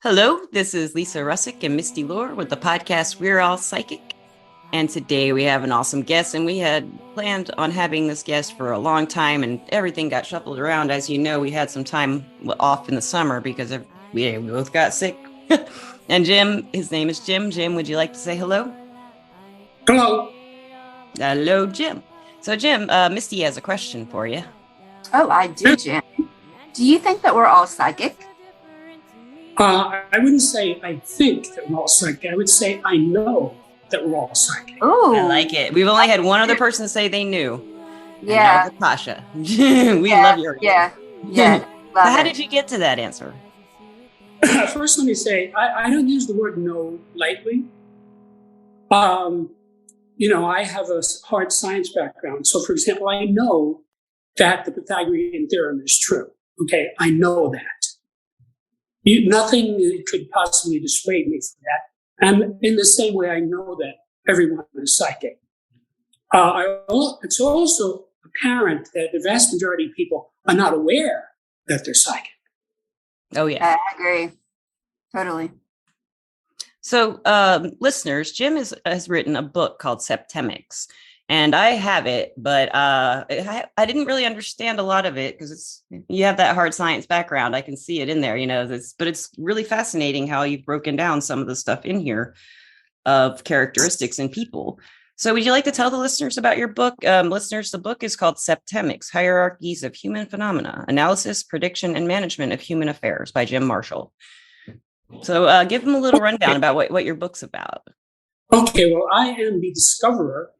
Hello, this is Lisa Russick and Misty Lore with the podcast We're All Psychic. And today we have an awesome guest, and we had planned on having this guest for a long time, and everything got shuffled around. As you know, we had some time off in the summer because we both got sick. And Jim, his name is Jim. Jim, would you like to say hello? Hello. Hello, Jim. So, Jim, Misty has a question for you. Oh, I do, Jim. Do you think that we're all psychic? I wouldn't say I think that we're all psychic. I would say I know that we're all psychic. Oh, I like it. We've only had one other person say they knew. Yeah. And that was Natasha. We love your answer. Yeah. How did you get to that answer? First, let me say, I don't use the word know lightly. I have a hard science background. So, for example, I know that the Pythagorean theorem is true. Okay, I know that. Nothing could possibly dissuade me from that. And in the same way, I know that everyone is psychic. It's also apparent that the vast majority of people are not aware that they're psychic. Oh, yeah. I agree. Totally. So, listeners, Jim has written a book called Septemics, and I have it, but I didn't really understand a lot of it because you have that hard science background. I can see it in there, but it's really fascinating how you've broken down some of the stuff in here of characteristics in people. So would you like to tell the listeners about your book? Listeners, the book is called Septemics, Hierarchies of Human Phenomena, Analysis, Prediction, and Management of Human Affairs by Jim Marshall. So give them a little rundown about what your book's about. Okay, well, I am the discoverer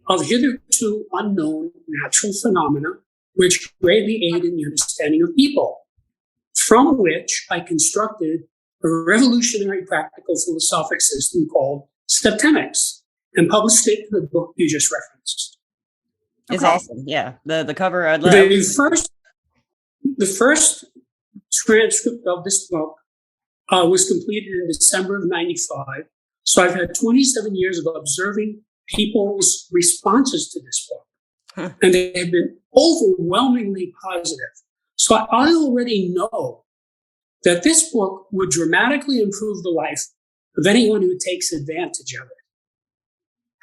of hitherto unknown natural phenomena which greatly aid in the understanding of people, from which I constructed a revolutionary practical philosophic system called Septemics and published it in the book you just referenced. It's awesome. Yeah. The cover, I'd love. The first transcript of this book was completed in December of 95. So I've had 27 years of observing people's responses to this book. And they have been overwhelmingly positive. So I already know that this book would dramatically improve the life of anyone who takes advantage of it.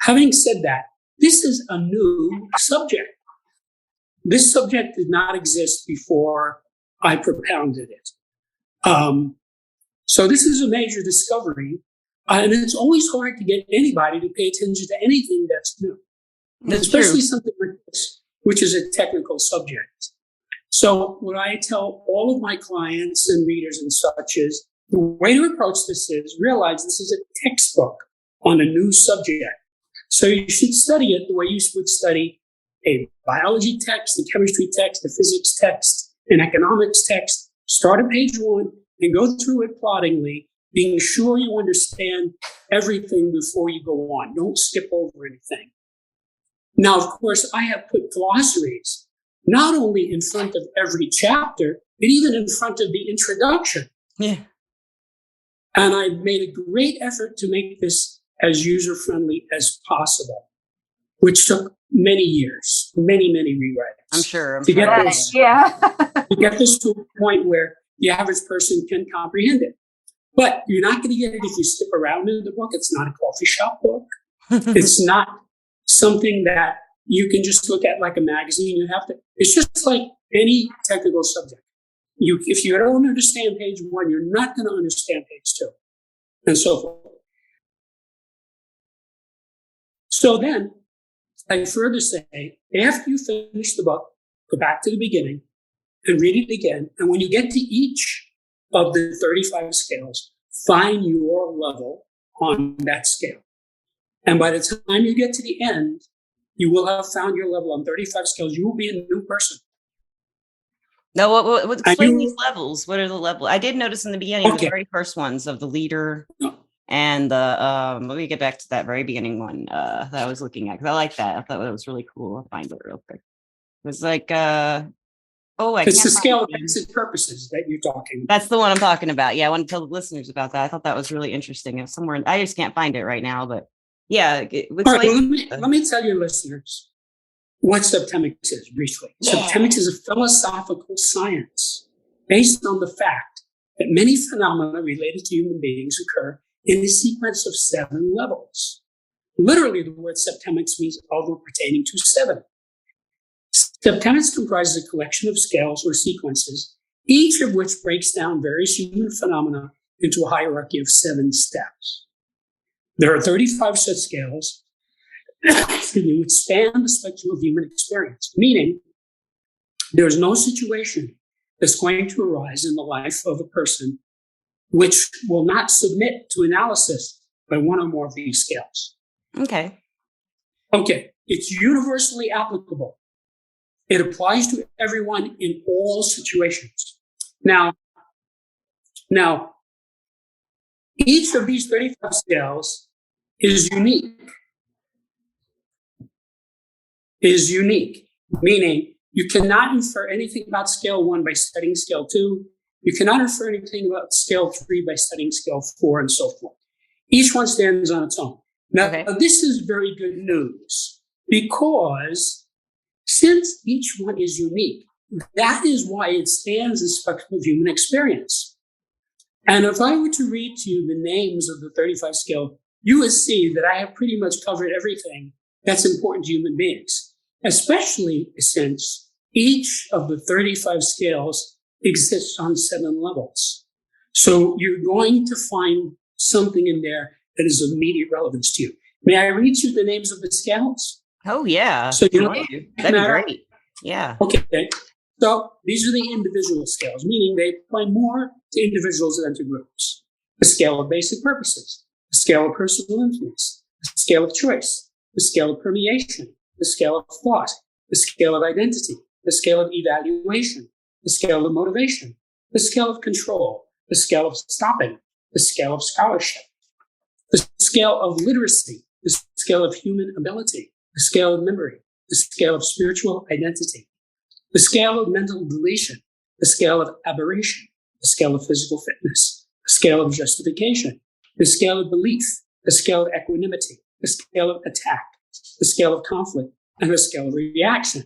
Having said that, this is a new subject. This subject did not exist before I propounded it. So this is a major discovery. And it's always hard to get anybody to pay attention to anything that's new, especially something like this, which is a technical subject. So what I tell all of my clients and readers and such is the way to approach this is realize this is a textbook on a new subject. So you should study it the way you would study a biology text, a chemistry text, a physics text, an economics text. Start at page 1 and go through it ploddingly, being sure you understand everything before you go on. Don't skip over anything. Now, of course, I have put glossaries not only in front of every chapter, but even in front of the introduction. Yeah. And I've made a great effort to make this as user-friendly as possible, which took many years, many rewrites. I'm sure. To get this to a point where the average person can comprehend it. But you're not going to get it if you skip around in the book. It's not a coffee shop book. It's not something that you can just look at like a magazine. It's just like any technical subject. If you don't understand page 1, you're not going to understand page 2, and so forth. So then I further say, after you finish the book, go back to the beginning and read it again. And when you get to each of the 35 scales, find your level on that scale. And by the time you get to the end, you will have found your level on 35 scales. You will be a new person. Now, explain these levels. What are the levels? I did notice in the beginning, the very first ones of the leader and the, let me get back to that very beginning one that I was looking at, because I like that. I thought that was really cool. I'll find it real quick. It was like, it's the scale of exit purposes that you're talking about. That's the one I'm talking about. Yeah, I want to tell the listeners about that. I thought that was really interesting. It's somewhere, I just can't find it right now, but yeah. Let me tell your listeners what Septemics is briefly. Yeah. Septemics is a philosophical science based on the fact that many phenomena related to human beings occur in a sequence of 7 levels. Literally, the word septemics means although pertaining to 7. Septemics comprises a collection of scales or sequences, each of which breaks down various human phenomena into a hierarchy of 7 steps. There are 35 such scales which span the spectrum of human experience, meaning there is no situation that's going to arise in the life of a person which will not submit to analysis by one or more of these scales. Okay. It's universally applicable. It applies to everyone in all situations. Now, each of these 35 scales is unique, meaning you cannot infer anything about scale 1 by studying scale 2. You cannot infer anything about scale 3 by studying scale 4 and so forth. Each one stands on its own. Now, this is very good news because since each one is unique, that is why it stands as spectrum of human experience. And if I were to read to you the names of the 35 scale, you would see that I have pretty much covered everything that's important to human beings, especially since each of the 35 scales exists on 7 levels. So you're going to find something in there that is of immediate relevance to you. May I read you the names of the scales? Oh, yeah. So you know, that'd be great. Yeah. Okay. So these are the individual scales, meaning they apply more to individuals than to groups. The scale of basic purposes, the scale of personal influence, the scale of choice, the scale of permeation, the scale of thought, the scale of identity, the scale of evaluation, the scale of motivation, the scale of control, the scale of stopping, the scale of scholarship, the scale of literacy, the scale of human ability, the scale of memory, the scale of spiritual identity, the scale of mental deletion, the scale of aberration, the scale of physical fitness, the scale of justification, the scale of belief, the scale of equanimity, the scale of attack, the scale of conflict, and the scale of reaction.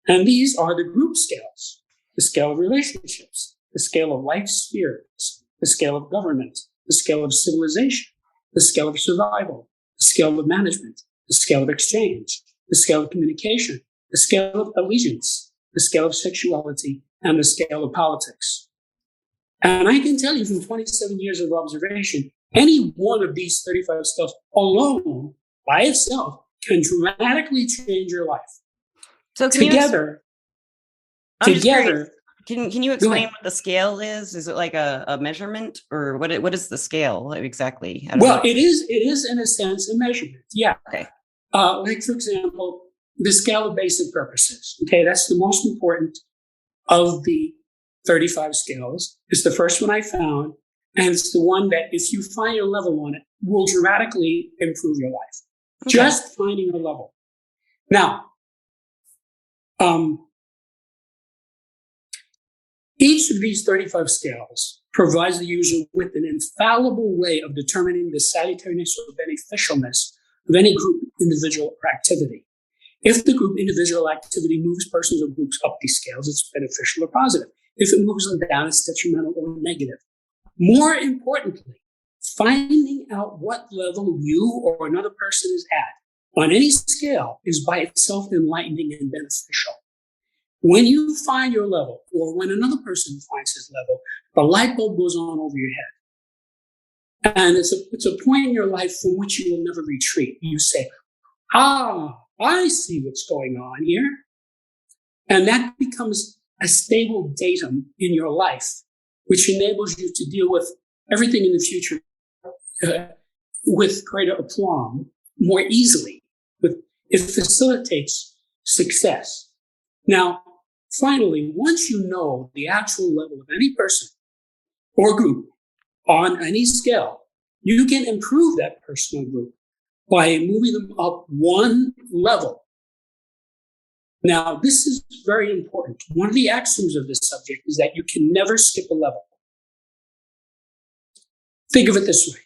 And these are the group scales: the scale of relationships, the scale of life spheres, the scale of government, the scale of civilization, the scale of survival, the scale of management, the scale of exchange, the scale of communication, the scale of allegiance, the scale of sexuality, and the scale of politics. And I can tell you from 27 years of observation, any one of these 35 scales alone by itself can dramatically change your life. So together, can you explain what the scale is? Is it like a measurement, or what is the scale exactly? Well, it is in a sense a measurement. Yeah. Okay. Like for example, the scale of basic purposes. Okay, that's the most important of the 35 scales. It's the first one I found, and it's the one that, if you find your level on it, will dramatically improve your life. Okay. Just finding a level. Now, each of these 35 scales provides the user with an infallible way of determining the salutariness or beneficialness of any group, individual, or activity. If the group, individual, activity moves persons or groups up these scales, it's beneficial or positive. If it moves them down, it's detrimental or negative. More importantly, finding out what level you or another person is at on any scale is by itself enlightening and beneficial. When you find your level, or when another person finds his level, the light bulb goes on over your head. And it's a point in your life from which you will never retreat. You say, I see what's going on here. And that becomes a stable datum in your life, which enables you to deal with everything in the future with greater aplomb, more easily. It facilitates success. Now, finally, once you know the actual level of any person or group on any scale, you can improve that person or group by moving them up one level. Now, this is very important. One of the axioms of this subject is that you can never skip a level. Think of it this way.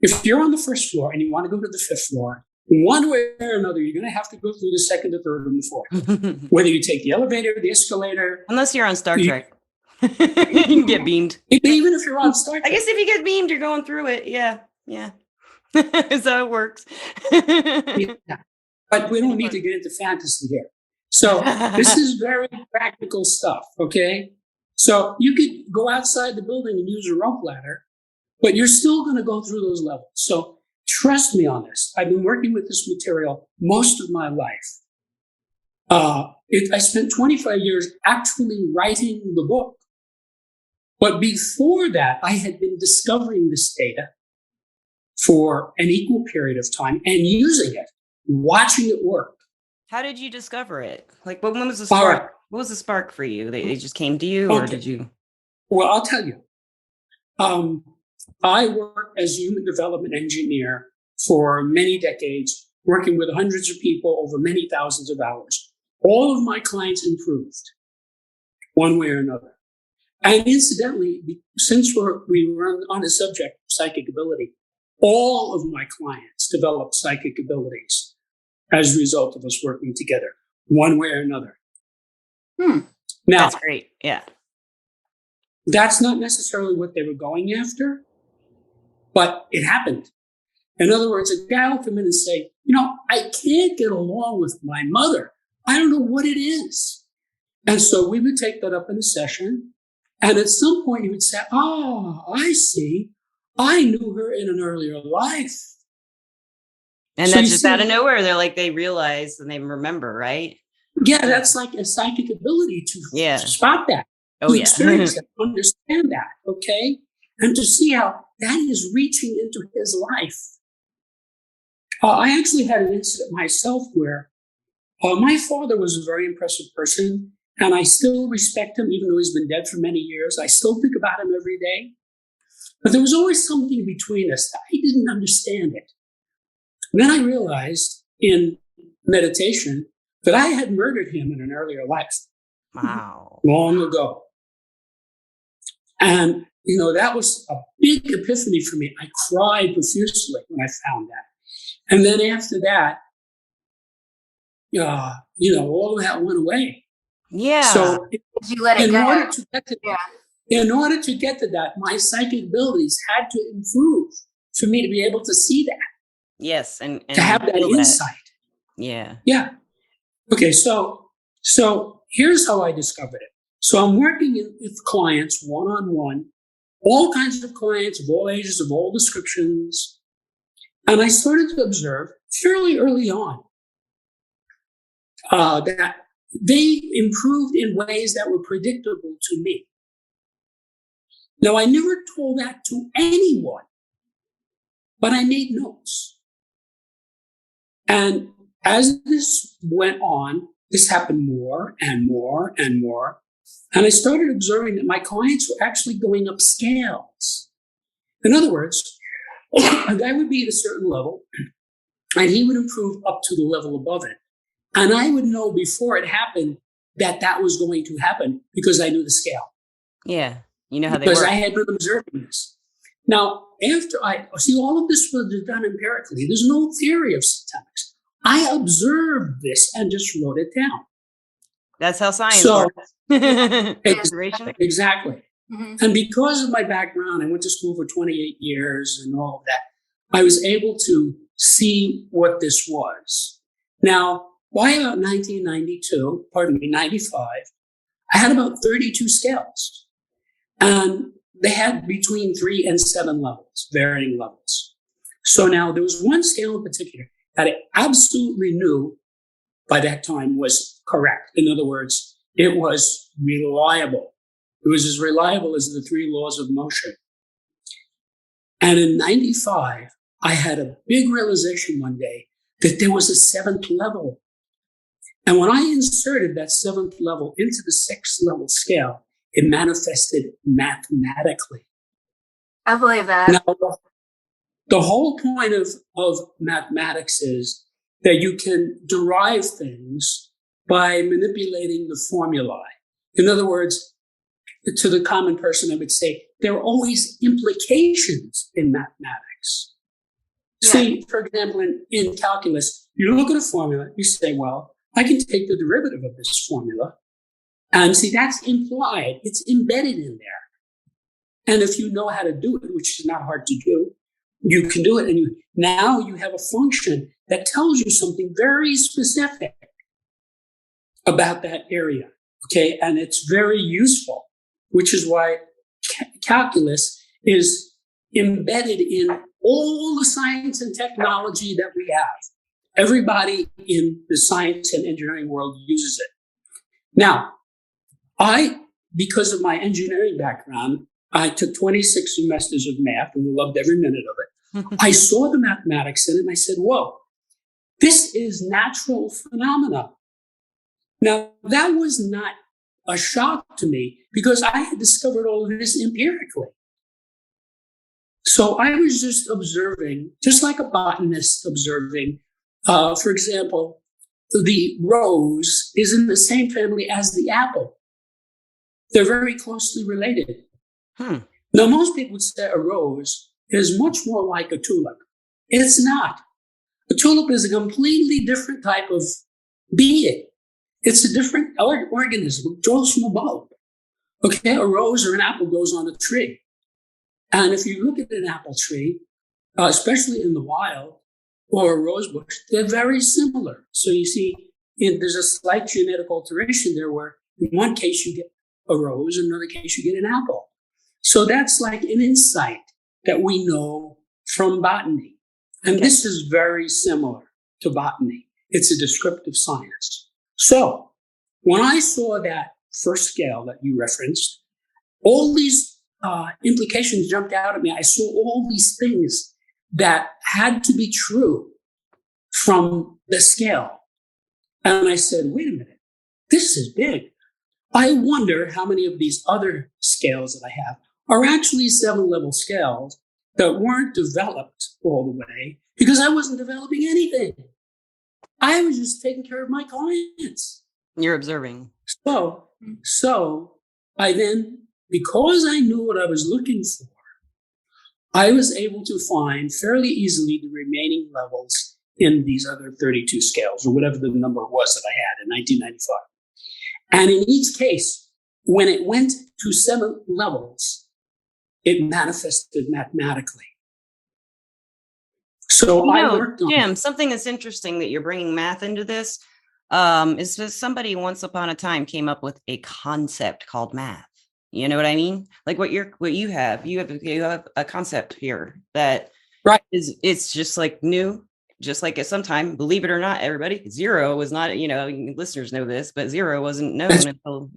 If you're on the first floor and you want to go to the fifth floor, one way or another, you're going to have to go through the second, the third, and the fourth. Whether you take the elevator, the escalator. Unless you're on Star Trek. You can get beamed. Even if you're on Star Trek. I guess if you get beamed, you're going through it. Yeah. Is how it works. Yeah. But we don't need to get into fantasy here. So this is very practical stuff, okay? So you could go outside the building and use a rope ladder, but you're still going to go through those levels. So trust me on this. I've been working with this material most of my life. I spent 25 years actually writing the book. But before that, I had been discovering this data for an equal period of time and using it, watching it work. How did you discover it? Like, when was the spark? Right. What was the spark for you? They just came to you, or did you? Well, I'll tell you. I worked as a human development engineer for many decades, working with hundreds of people over many thousands of hours. All of my clients improved one way or another. And incidentally, since we were on the subject of psychic ability, all of my clients developed psychic abilities as a result of us working together, one way or another. Now, that's great. Yeah. That's not necessarily what they were going after, but it happened. In other words, a guy will come in and say, I can't get along with my mother. I don't know what it is. And so we would take that up in a session. And at some point he would say, I see. I knew her in an earlier life. And so that's just out of nowhere. They realize and they remember, right? Yeah, that's like a psychic ability to spot that. Oh, to experience that, understand that, okay? And to see how that is reaching into his life. I actually had an incident myself where my father was a very impressive person, and I still respect him, even though he's been dead for many years. I still think about him every day. But there was always something between us that I didn't understand it. And then I realized in meditation that I had murdered him in an earlier life. Wow. Long ago. And, that was a big epiphany for me. I cried profusely when I found that. And then after that, all of that went away. Yeah. So did you let it go? In order to get to that, my psychic abilities had to improve for me to be able to see that. Yes, and to have that insight. Yeah. Yeah. Okay, so here's how I discovered it. So I'm working with clients one-on-one, all kinds of clients of all ages, of all descriptions. And I started to observe fairly early on that they improved in ways that were predictable to me. Now, I never told that to anyone, but I made notes. And as this went on, this happened more and more and more. And I started observing that my clients were actually going up scales. In other words, a guy would be at a certain level, and he would improve up to the level above it. And I would know before it happened that was going to happen because I knew the scale. Yeah. You know how because they work. I had been observing this. Now, after I see all of this was done empirically, there's no theory of septemics. I observed this and just wrote it down. That's how science works. Exactly. Mm-hmm. And because of my background, I went to school for 28 years and all of that, I was able to see what this was. Now, by about 95, I had about 32 scales. And they had between 3 and 7 levels, varying levels. So now there was one scale in particular that I absolutely knew by that time was correct. In other words, it was reliable. It was as reliable as the 3 laws of motion. And in 95, I had a big realization one day that there was a 7th level. And when I inserted that 7th level into the 6th level scale, it manifested mathematically. I believe that. Now, the whole point of mathematics is that you can derive things by manipulating the formulae. In other words, to the common person, I would say there are always implications in mathematics. Yeah. See, for example, in calculus, you look at a formula, you say, well, I can take the derivative of this formula, And see, that's implied. It's embedded in there. And if you know how to do it, which is not hard to do, you can do it. And now you have a function that tells you something very specific about that area. Okay. And it's very useful, which is why calculus is embedded in all the science and technology that we have. Everybody in the science and engineering world uses it. Now, because of my engineering background, I took 26 semesters of math and loved every minute of it. I saw the mathematics in it and I said, whoa, this is natural phenomena. Now, that was not a shock to me because I had discovered all of this empirically. So I was just observing, just like a botanist observing. For example, the rose is in the same family as the apple. They're very closely related. Now, most people would say a rose is much more like a tulip. It's not. A tulip is a completely different type of being. It's a different organism. It grows from a bulb. Okay, a rose or an apple grows on a tree. And if you look at an apple tree, especially in the wild, or a rose bush, they're very similar. So you see, there's a slight genetic alteration there where in one case you get a rose, in another case you get an apple. So that's like an insight that we know from botany. And this is very similar to botany. It's a descriptive science. So when I saw that first scale that you referenced, all these implications jumped out at me. I saw all these things that had to be true from the scale. And I said, wait a minute, this is big. I wonder how many of these other scales that I have are actually 7-level scales that weren't developed all the way because I wasn't developing anything. I was just taking care of my clients. You're observing. So I then, because I knew what I was looking for, I was able to find fairly easily the remaining levels in these other 32 scales, or whatever the number was that I had in 1995. And in each case, when it went to 7 levels, it manifested mathematically. So I worked on Jim, something that's interesting that you're bringing math into this is that somebody once upon a time came up with a concept called math. You know what I mean? Like what you have a concept here that it's just like new, just like at some time, believe it or not, everybody, zero was not, listeners know this, but zero wasn't known until,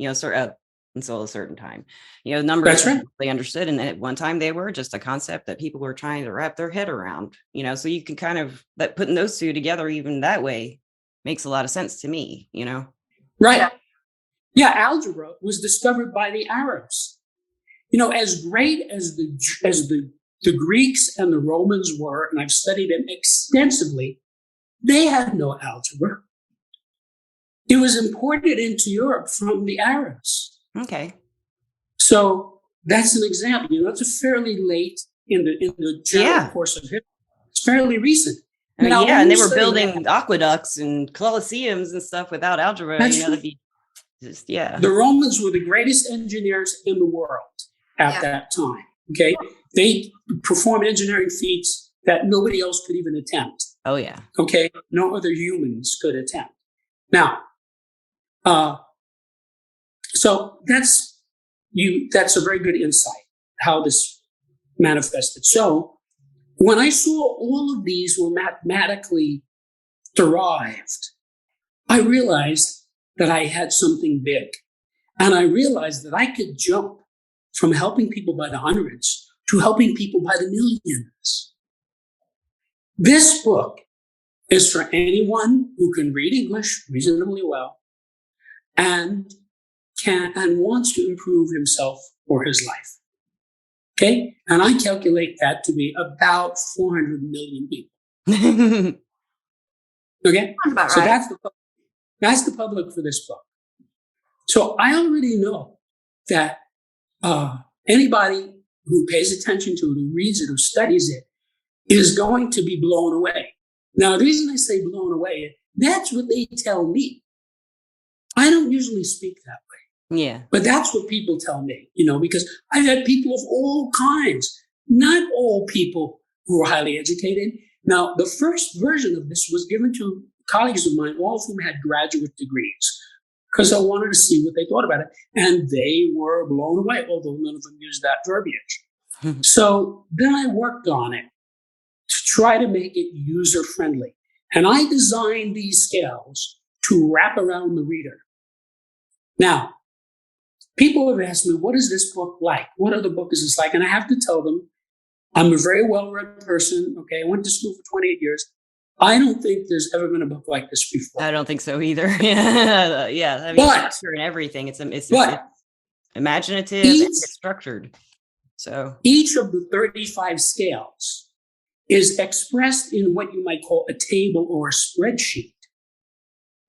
until a certain time. Numbers they understood. And at one time they were just a concept that people were trying to wrap their head around, so you can kind of putting those two together even that way makes a lot of sense to me, Right. Yeah, algebra was discovered by the Arabs. As great as the Greeks and the Romans were, and I've studied them extensively, they had no algebra. It was imported into Europe from the Arabs. Okay. So that's an example. It's a fairly late in the general course of history. It's fairly recent. Now, and they were building aqueducts and colosseums and stuff without algebra. That'd be The Romans were the greatest engineers in the world at that time. Okay. They performed engineering feats that nobody else could even attempt. Oh, yeah. Okay. No other humans could attempt. Now, so that's a very good insight, how this manifested. So when I saw all of these were mathematically derived, I realized that I had something big. And I realized that I could jump from helping people by the hundreds to helping people by the millions. This book is for anyone who can read English reasonably well and wants to improve himself or his life. Okay? And I calculate that to be about 400 million people. Okay? About so right. that's the public for this book. So I already know that anybody who pays attention to it, who reads it, who studies it, is going to be blown away. Now, the reason I say blown away, that's what they tell me. I don't usually speak that way. Yeah. But that's what people tell me, because I've had people of all kinds, not all people who are highly educated. Now, the first version of this was given to colleagues of mine, all of whom had graduate degrees, because I wanted to see what they thought about it. And they were blown away, although none of them used that verbiage. So then I worked on it to try to make it user-friendly. And I designed these scales to wrap around the reader. Now, people have asked me, what is this book like? What other book is this like? And I have to tell them, I'm a very well-read person. Okay, I went to school for 28 years. I don't think there's ever been a book like this before. I don't think so either. Yeah. I mean, structure and everything. It's imaginative and it's structured. So each of the 35 scales is expressed in what you might call a table or a spreadsheet.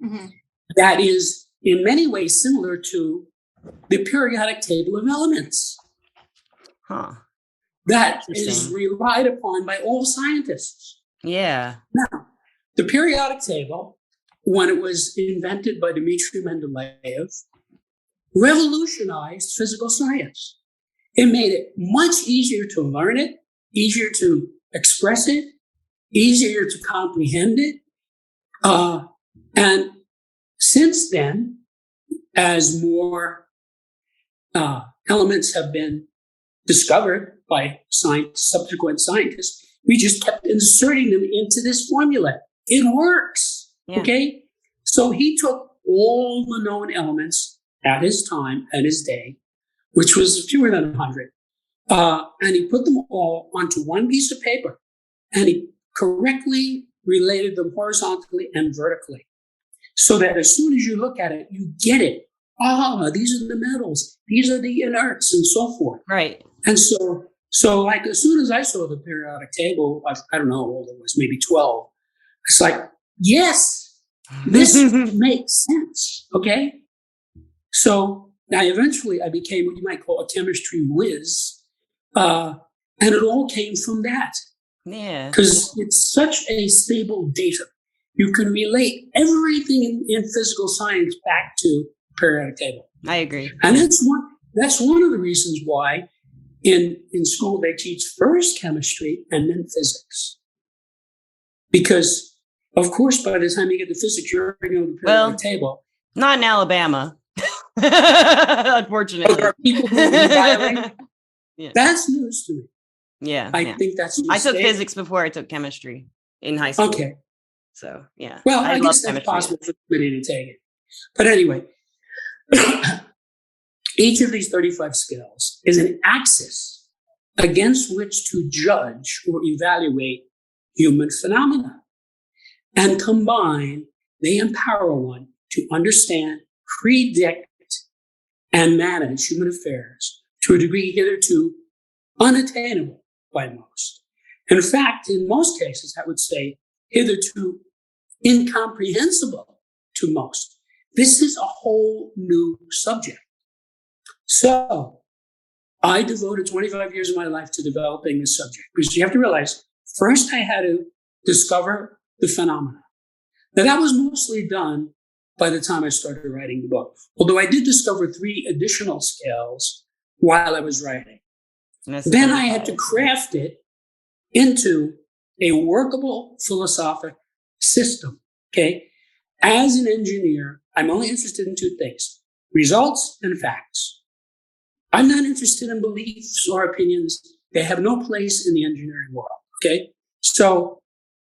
Mm-hmm. That is in many ways similar to the periodic table of elements. That is relied upon by all scientists. Yeah. Now, the periodic table, when it was invented by Dmitry Mendeleev, revolutionized physical science. It made it much easier to learn it, easier to express it, easier to comprehend it. And since then, as more elements have been discovered by subsequent scientists, we just kept inserting them into this formula. It works, okay? So he took all the known elements at his time, at his day, which was fewer than 100, and he put them all onto one piece of paper, and he correctly related them horizontally and vertically, so that as soon as you look at it, you get it. These are the metals, these are the inerts, and so forth. Right. And so like as soon as I saw the periodic table, I don't know how old it was, maybe 12. It's like, yes, this makes sense. Okay. So now eventually I became what you might call a chemistry whiz. And it all came from that. Yeah. Because it's such a stable data. You can relate everything in physical science back to periodic table. I agree. And that's one of the reasons why in school they teach first chemistry and then physics. Because, of course, by the time you get to physics, you're already on the periodic table. Not in Alabama. Unfortunately. There are people who violate. That's news to me. Yeah. I think that's I took physics before I took chemistry in high school. Okay. So, yeah. Well, I guess that's possible for somebody to take it. But anyway, each of these 35 scales is an axis against which to judge or evaluate human phenomena. And combined, they empower one to understand, predict, and manage human affairs to a degree hitherto unattainable by most. In fact, in most cases, I would say hitherto incomprehensible to most. This is a whole new subject. So I devoted 25 years of my life to developing this subject, because you have to realize, first I had to discover the phenomena. Now that was mostly done by the time I started writing the book, although I did discover 3 additional scales while I was writing. Then I had to craft it into a workable philosophic system, okay? As an engineer, I'm only interested in 2 things: results and facts. I'm not interested in beliefs or opinions. They have no place in the engineering world, okay? So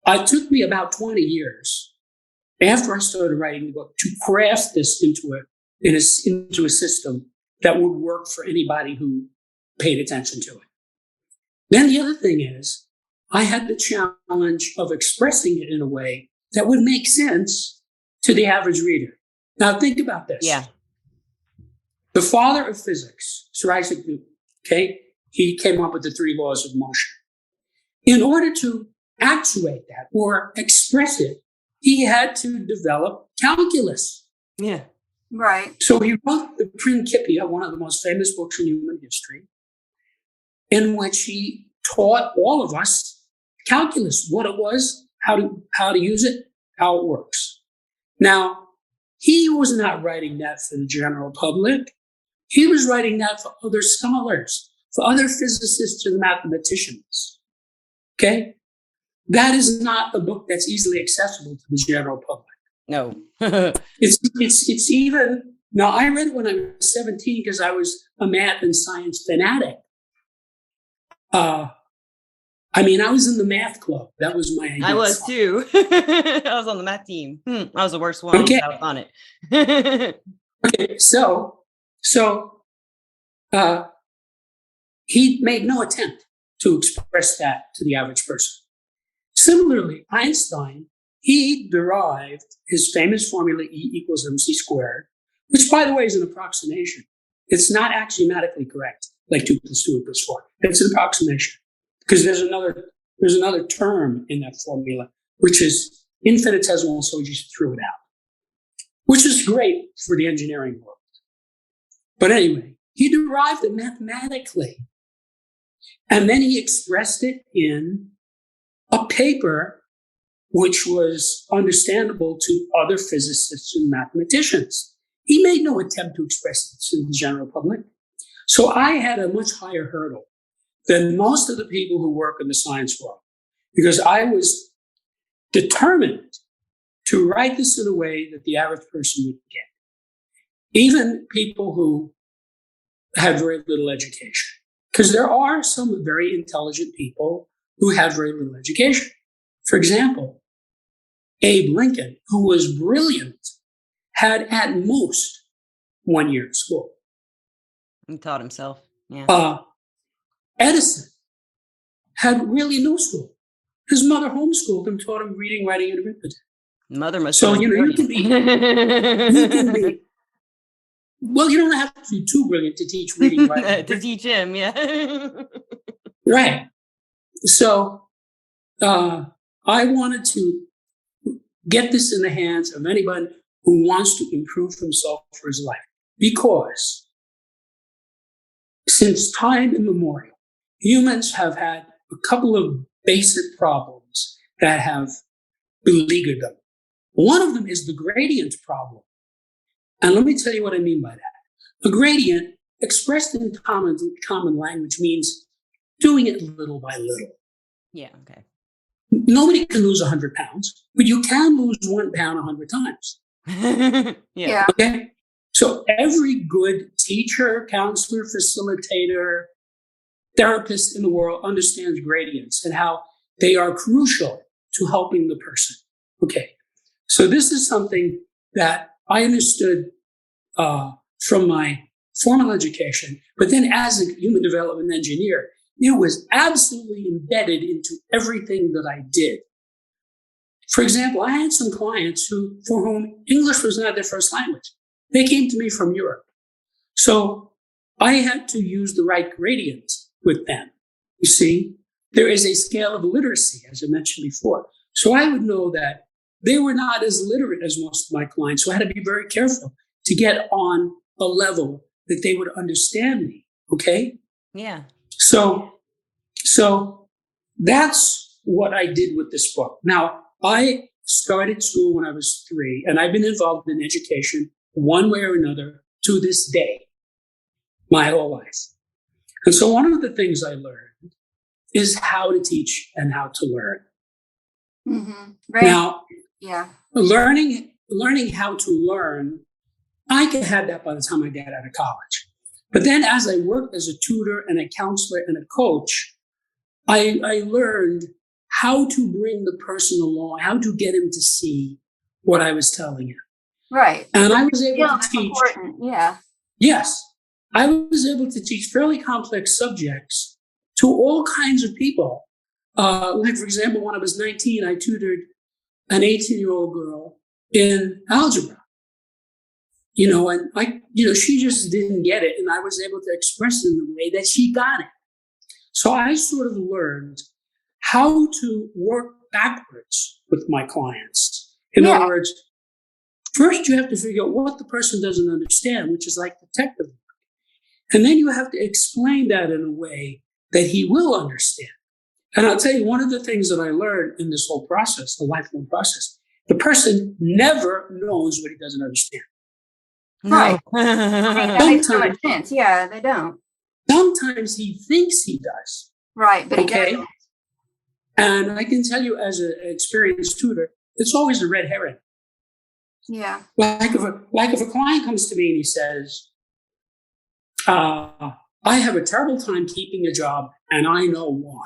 it took me about 20 years after I started writing the book to craft this into a system that would work for anybody who paid attention to it. Then the other thing is, I had the challenge of expressing it in a way that would make sense to the average reader. Now think about this. Yeah. The father of physics, Sir Isaac Newton, okay, he came up with the 3 laws of motion. In order to actuate that or express it, he had to develop calculus. Yeah. Right. So he wrote the Principia, one of the most famous books in human history, in which he taught all of us calculus, what it was, how to use it, how it works. Now, he was not writing that for the general public. He was writing that for other scholars, for other physicists and mathematicians. Okay? That is not a book that's easily accessible to the general public. No. It's even, now I read it when I was 17 because I was a math and science fanatic. I was in the math club. That was my idea. I was too. I was on the math team. I was the worst one. Okay. I was on it. Okay, so he made no attempt to express that to the average person. Similarly, Einstein, he derived his famous formula E equals mc squared, which, by the way, is an approximation. It's not axiomatically correct, like 2 plus 2 equals 4. It's an approximation because there's another term in that formula, which is infinitesimal, so we just threw it out, which is great for the engineering world. But anyway, he derived it mathematically, and then he expressed it in a paper which was understandable to other physicists and mathematicians. He made no attempt to express it to the general public. So I had a much higher hurdle than most of the people who work in the science world, because I was determined to write this in a way that the average person would get, even people who have very little education. Because there are some very intelligent people who have very little education. For example, Abe Lincoln, who was brilliant, had at most 1 year of school. He taught himself. Yeah. Edison had really no school. His mother homeschooled him, taught him reading, writing, and arithmetic. Mother must. So you can be. Well, you don't have to be too brilliant to teach reading, writing, to teach him. Yeah. Right. So I wanted to get this in the hands of anyone who wants to improve himself for his life, because since time immemorial, humans have had a couple of basic problems that have beleaguered them. One of them is the gradient problem. And let me tell you what I mean by that. A gradient, expressed in common language, means doing it little by little. Yeah, okay. Nobody can lose 100 pounds, but you can lose 1 pound 100 times. Yeah. Okay? So every good teacher, counselor, facilitator, therapist in the world understands gradients and how they are crucial to helping the person. Okay. So this is something that I understood from my formal education, but then as a human development engineer, it was absolutely embedded into everything that I did. For example, I had some clients for whom English was not their first language. They came to me from Europe. So I had to use the right gradient with them. You see, there is a scale of literacy, as I mentioned before. So I would know that they were not as literate as most of my clients. So I had to be very careful to get on a level that they would understand me. Okay? Yeah. So that's what I did with this book. Now, I started school when I was 3, and I've been involved in education one way or another to this day, my whole life. And so one of the things I learned is how to teach and how to learn. Mm-hmm. Right. Now, yeah, learning how to learn, I had that by the time I got out of college. But then as I worked as a tutor and a counselor and a coach, I learned how to bring the person along, how to get him to see what I was telling him. right. And I was able to teach. Important. Yeah. Yes. I was able to teach fairly complex subjects to all kinds of people. Like, for example, when I was 19, I tutored an 18-year-old girl in algebra. And she just didn't get it. And I was able to express it in the way that she got it. So I sort of learned how to work backwards with my clients. In other words, first you have to figure out what the person doesn't understand, which is like detective work. And then you have to explain that in a way that he will understand. And I'll tell you, one of the things that I learned in this whole process, the lifelong process, The person never knows what he doesn't understand. Right. That makes so much Sometimes, sense. Yeah, they don't. sometimes he thinks he does. Right, but he Okay. doesn't. And I can tell you as an experienced tutor, it's always a red herring. Yeah. Like if a client comes to me and he says, I have a terrible time keeping a job and I know why.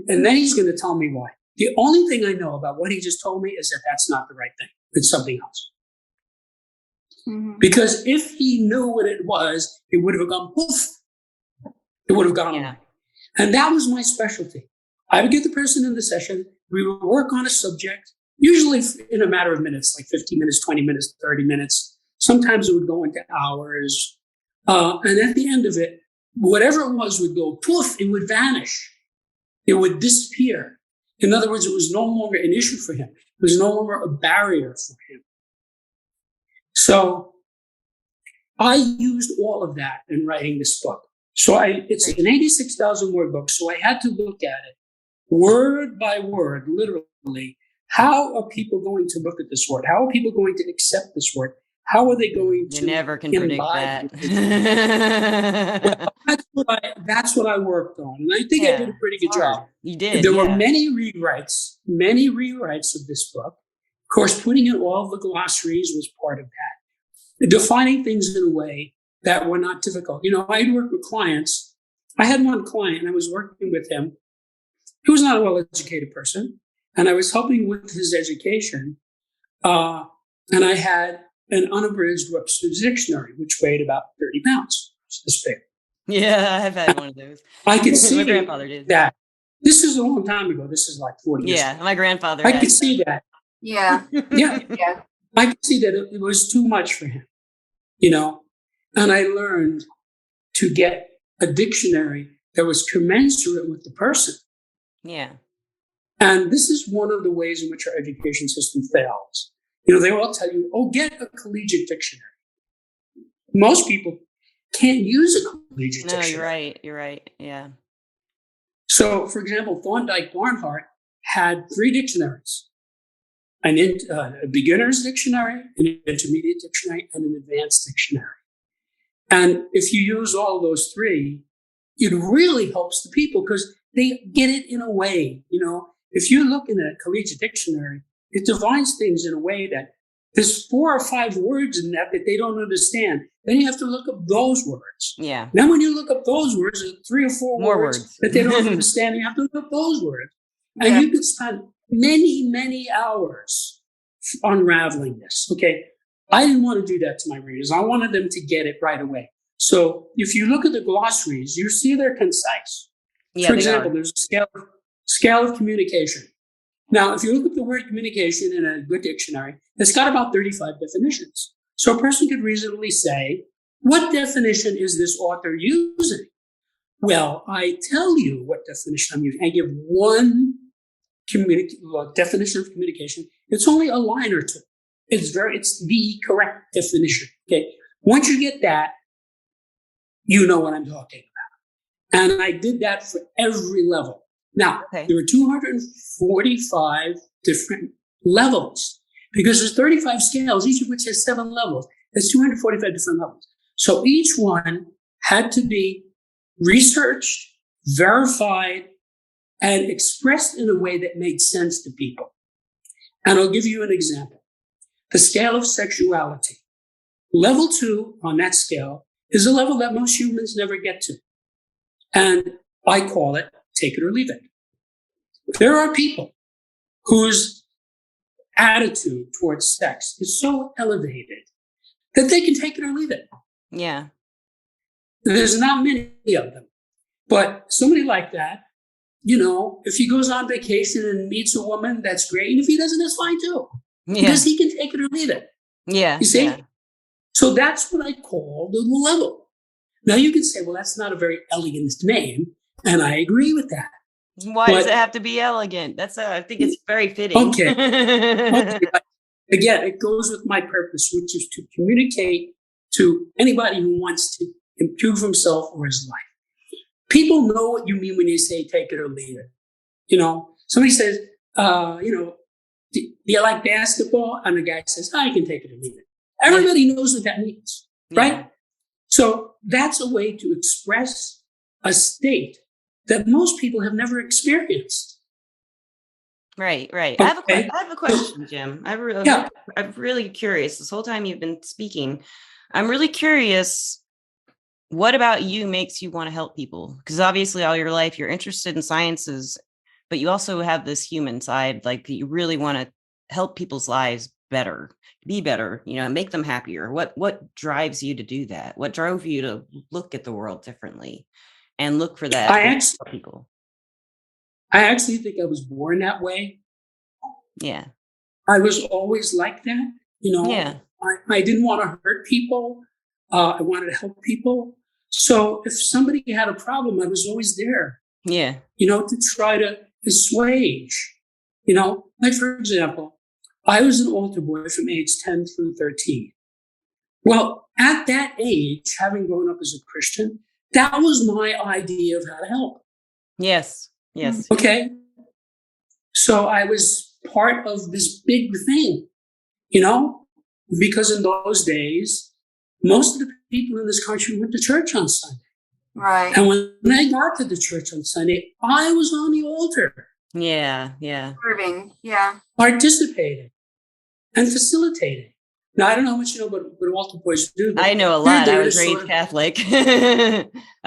And then he's going to tell me why. The only thing I know about what he just told me is that that's not the right thing. It's something else. Mm-hmm. Because if he knew what it was, it would have gone poof. It would have gone away. And that was my specialty. I would get the person in the session. We would work on a subject, usually in a matter of minutes, like 15 minutes, 20 minutes, 30 minutes. Sometimes it would go into hours. And at the end of it, whatever it was would go poof, it would vanish. It would disappear. In other words, it was no longer an issue for him. It was no longer a barrier for him. So I used all of that in writing this book. So it's an 86,000 word book. So I had to look at it word by word, literally. How are people going to look at this word? How are people going to accept this word? How are they going to? You never can predict that. That's what I worked on. And I think I did a pretty good job. You did. There were many rewrites of this book. Of course, putting in all the glossaries was part of that. Defining things in a way that were not difficult. You know, I'd work with clients. I had one client and I was working with him. He was not a well-educated person. And I was helping with his education. And I had an unabridged Webster's dictionary, which weighed about 30 pounds. It's this big. Yeah, I've had one of those. I could see my grandfather did that. This is a long time ago. This is like 40 years ago. My grandfather. I could see that. Yeah. Yeah. I could see that it was too much for him, you know. And I learned to get a dictionary that was commensurate with the person. Yeah. And this is one of the ways in which our education system fails. You know, they all tell you, oh, get a collegiate dictionary. Most people can't use a collegiate dictionary. You're right. Yeah. So, for example, Thorndike Barnhart had 3 dictionaries. A beginner's dictionary, an intermediate dictionary, and an advanced dictionary. And if you use all of those 3, it really helps the people because they get it in a way, you know. If you look in a collegiate dictionary, it defines things in a way that there's 4 or 5 words in that they don't understand. Then you have to look up those words. Yeah. Then when you look up those words, there's 3 or 4 more words that they don't understand. You have to look up those words. And you could spend many, many hours unraveling this. Okay. I didn't want to do that to my readers. I wanted them to get it right away. So if you look at the glossaries, you see they're concise. Yeah, for example, there's a scale of communication. Now, if you look at the word communication in a good dictionary, it's got about 35 definitions. So a person could reasonably say, what definition is this author using? Well, I tell you what definition I'm using. I give one definition of communication. It's only a line or 2. It's the correct definition. Okay. Once you get that, you know what I'm talking about. And I did that for every level. Now, there were 245 different levels because there's 35 scales, each of which has 7 levels. There's 245 different levels. So each one had to be researched, verified, and expressed in a way that made sense to people. And I'll give you an example. The scale of sexuality. Level 2 on that scale is a level that most humans never get to. And I call it take it or leave it. There are people whose attitude towards sex is so elevated that they can take it or leave it. Yeah. There's not many of them. But somebody like that, you know, if he goes on vacation and meets a woman, that's great. And if he doesn't, that's fine too. Yeah. Because he can take it or leave it. Yeah. You see? Yeah. So that's what I call the level. Now you can say, well, that's not a very elegant name. And I agree with that. Why does it have to be elegant? I think it's very fitting. Okay. Again, it goes with my purpose, which is to communicate to anybody who wants to improve himself or his life. People know what you mean when you say take it or leave it. You know, somebody says, do you like basketball? And the guy says, I can take it or leave it. Everybody knows what that means, right? So that's a way to express a state that most people have never experienced. Right. Okay. I have a question, Jim. I'm really curious. This whole time you've been speaking, I'm really curious. What about you makes you want to help people? Because obviously all your life you're interested in sciences, but you also have this human side, like you really want to help people's lives better, be better, make them happier. What drives you to do that? What drove you to look at the world differently and look for that for people? I actually think I was born that way. Yeah. I was always like that. Yeah. I didn't want to hurt people. I wanted to help people. So if somebody had a problem, I was always there. Yeah. To try to assuage. Like for example, I was an altar boy from age 10 through 13. Well, at that age, having grown up as a Christian, that was my idea of how to help. Yes. Okay. So I was part of this big thing, because in those days, most of the people in this country went to church on Sunday. Right. And when I got to the church on Sunday, I was on the altar. Yeah. Serving. Yeah. Participating and facilitating. Now, I don't know how much you know what altar boys do. I know a lot. I was raised Catholic. I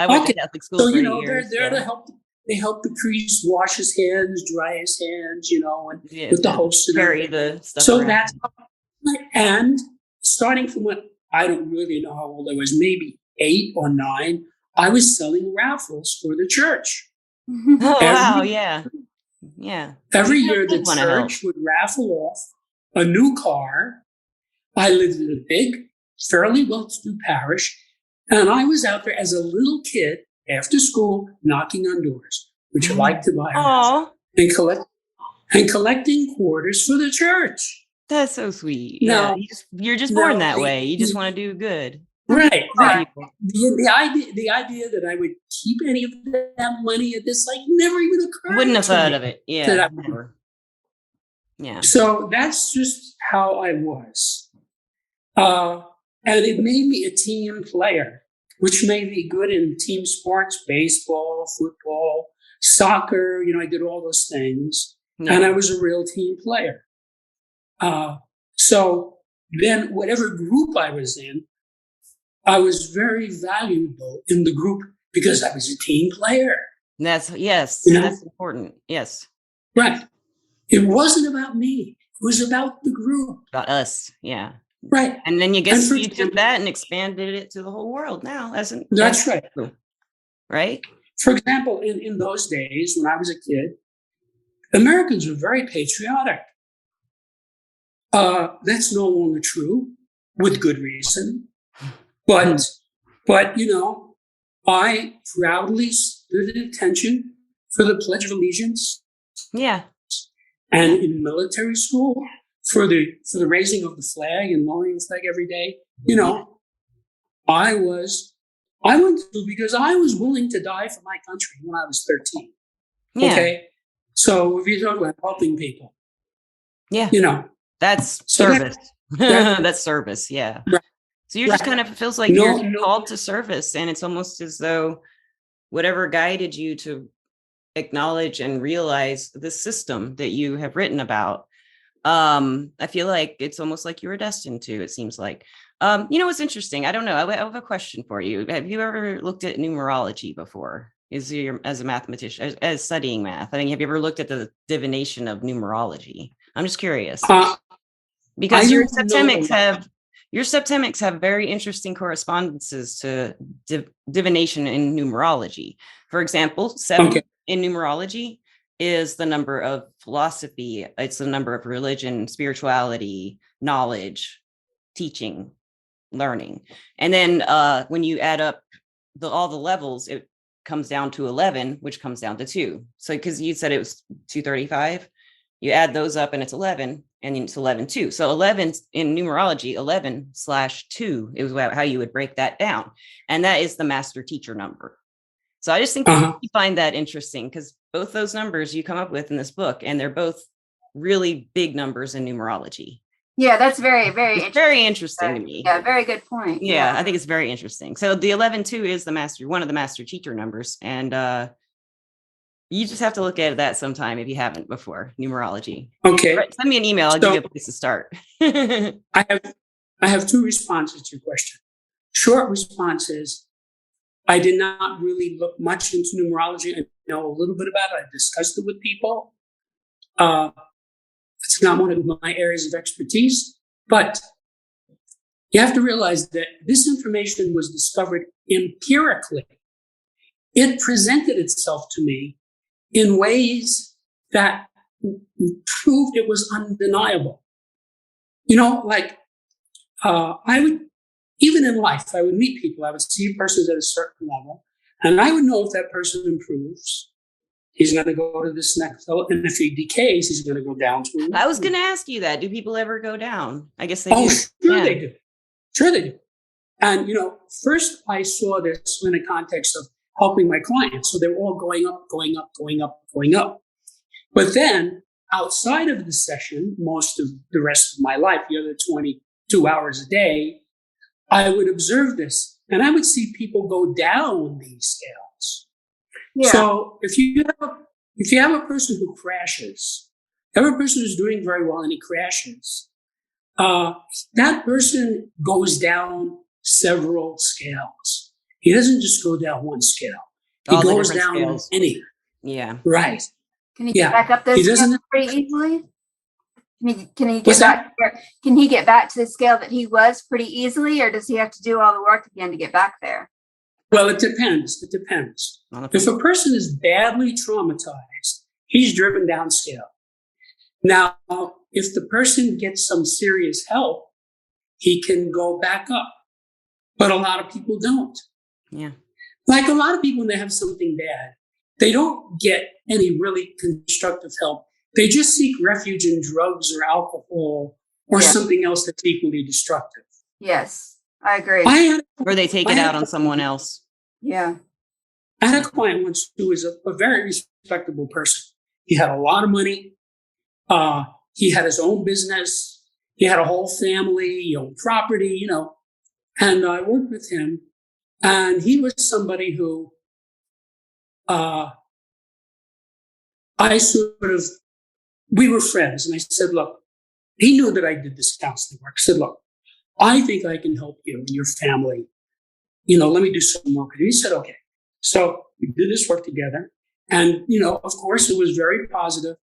went to Catholic school for 8 years. They're there to help. They help the priest wash his hands, dry his hands, and with the host. Carry the stuff So around. that's, and starting from when I don't really know how old I was, maybe 8 or 9, I was selling raffles for the church. Oh, wow. Yeah. Every year the church would raffle off a new car. I lived in a big, fairly well-to-do parish, and I was out there as a little kid after school knocking on doors. Would you like to buy a raffle? And collecting quarters for the church. That's so sweet. Now, you're just born that way. You just want to do good. Right. The idea that I would keep any of that money at this, never even occurred. Wouldn't have thought of it. Yeah. Never. Yeah. So that's just how I was. And it made me a team player, which made me good in team sports, baseball, football, soccer. I did all those things. Yeah. And I was a real team player. So then whatever group I was in, I was very valuable in the group because I was a team player. That's important. Yes. Right. It wasn't about me. It was about the group. About us. Yeah. Right. And then you took that and expanded it to the whole world now. That's right. Right. For example, in those days when I was a kid, Americans were very patriotic. That's no longer true, with good reason. But I proudly stood at attention for the Pledge of Allegiance. Yeah. And in military school, for the raising of the flag and lowering the flag every day, I went to because I was willing to die for my country when I was 13. Yeah. Okay. So if you talk about helping people, that's service. That's service. Yeah. Right. So you're just kind of feels like you're called to service, and it's almost as though whatever guided you to acknowledge and realize the system that you have written about. I feel like it's almost like you were destined to, it seems like. What's interesting? I don't know. I have a question for you. Have you ever looked at numerology before? As a mathematician, as studying math? I mean, have you ever looked at the divination of numerology? I'm just curious. Because your Septemics have very interesting correspondences to divination in numerology. For example, 7 in numerology is the number of philosophy. It's the number of religion, spirituality, knowledge, teaching, learning. And then when you add up all the levels, it comes down to 11, which comes down to 2. So because you said it was 235, you add those up and it's 11, and it's 11 2. So 11 in numerology, 11/2 is how you would break that down. And that is the master teacher number. So I just think you find that interesting, because both those numbers you come up with in this book, and they're both really big numbers in numerology. Yeah, that's very, very It's very interesting to me. Yeah, very good point. Yeah, I think it's very interesting. So the 11-2 is one of the master teacher numbers. And you just have to look at that sometime if you haven't before, numerology. Okay. Send me an email. I'll give you a place to start. I have two responses to your question. Short response is, I did not really look much into numerology. I know a little bit about it. I discussed it with people. It's not one of my areas of expertise, but you have to realize that this information was discovered empirically. It presented itself to me in ways that proved it was undeniable. Like I would, even in life, I would meet people. I would see persons at a certain level, and I would know if that person improves, he's going to go to this next level. And if he decays, he's going to go down to I was going to ask you that. Do people ever go down? I guess they do. Sure they do. Sure they do. And, first I saw this in a context of helping my clients. So they were all going up, going up, going up, going up. But then outside of the session, most of the rest of my life, the other 22 hours a day, I would observe this and I would see people go down these scales. Yeah. So if you have a person who crashes, you have a person who's doing very well and he crashes, that person goes down several scales. He doesn't just go down one scale. He goes down scales. Any. Yeah. Right. Can he get back up those scales pretty easily? Can he get back to the scale that he was pretty easily, or does he have to do all the work again to get back there? Well, it depends. If a person is badly traumatized, he's driven down scale. Now, if the person gets some serious help, he can go back up. But a lot of people don't. Yeah. Like a lot of people, when they have something bad, they don't get any really constructive help. They just seek refuge in drugs or alcohol or something else that's equally destructive. Yes, I agree. Or they take it out on someone else. Yeah. I had a client once who was a very respectable person. He had a lot of money. He had his own business. He had a whole family, he owned property, And I worked with him, and he was somebody who we were friends. And I said, look, he knew that I did this counseling work. I said, look, I think I can help you and your family. Let me do some work. And he said, okay. So we did this work together. And, of course, it was very positive.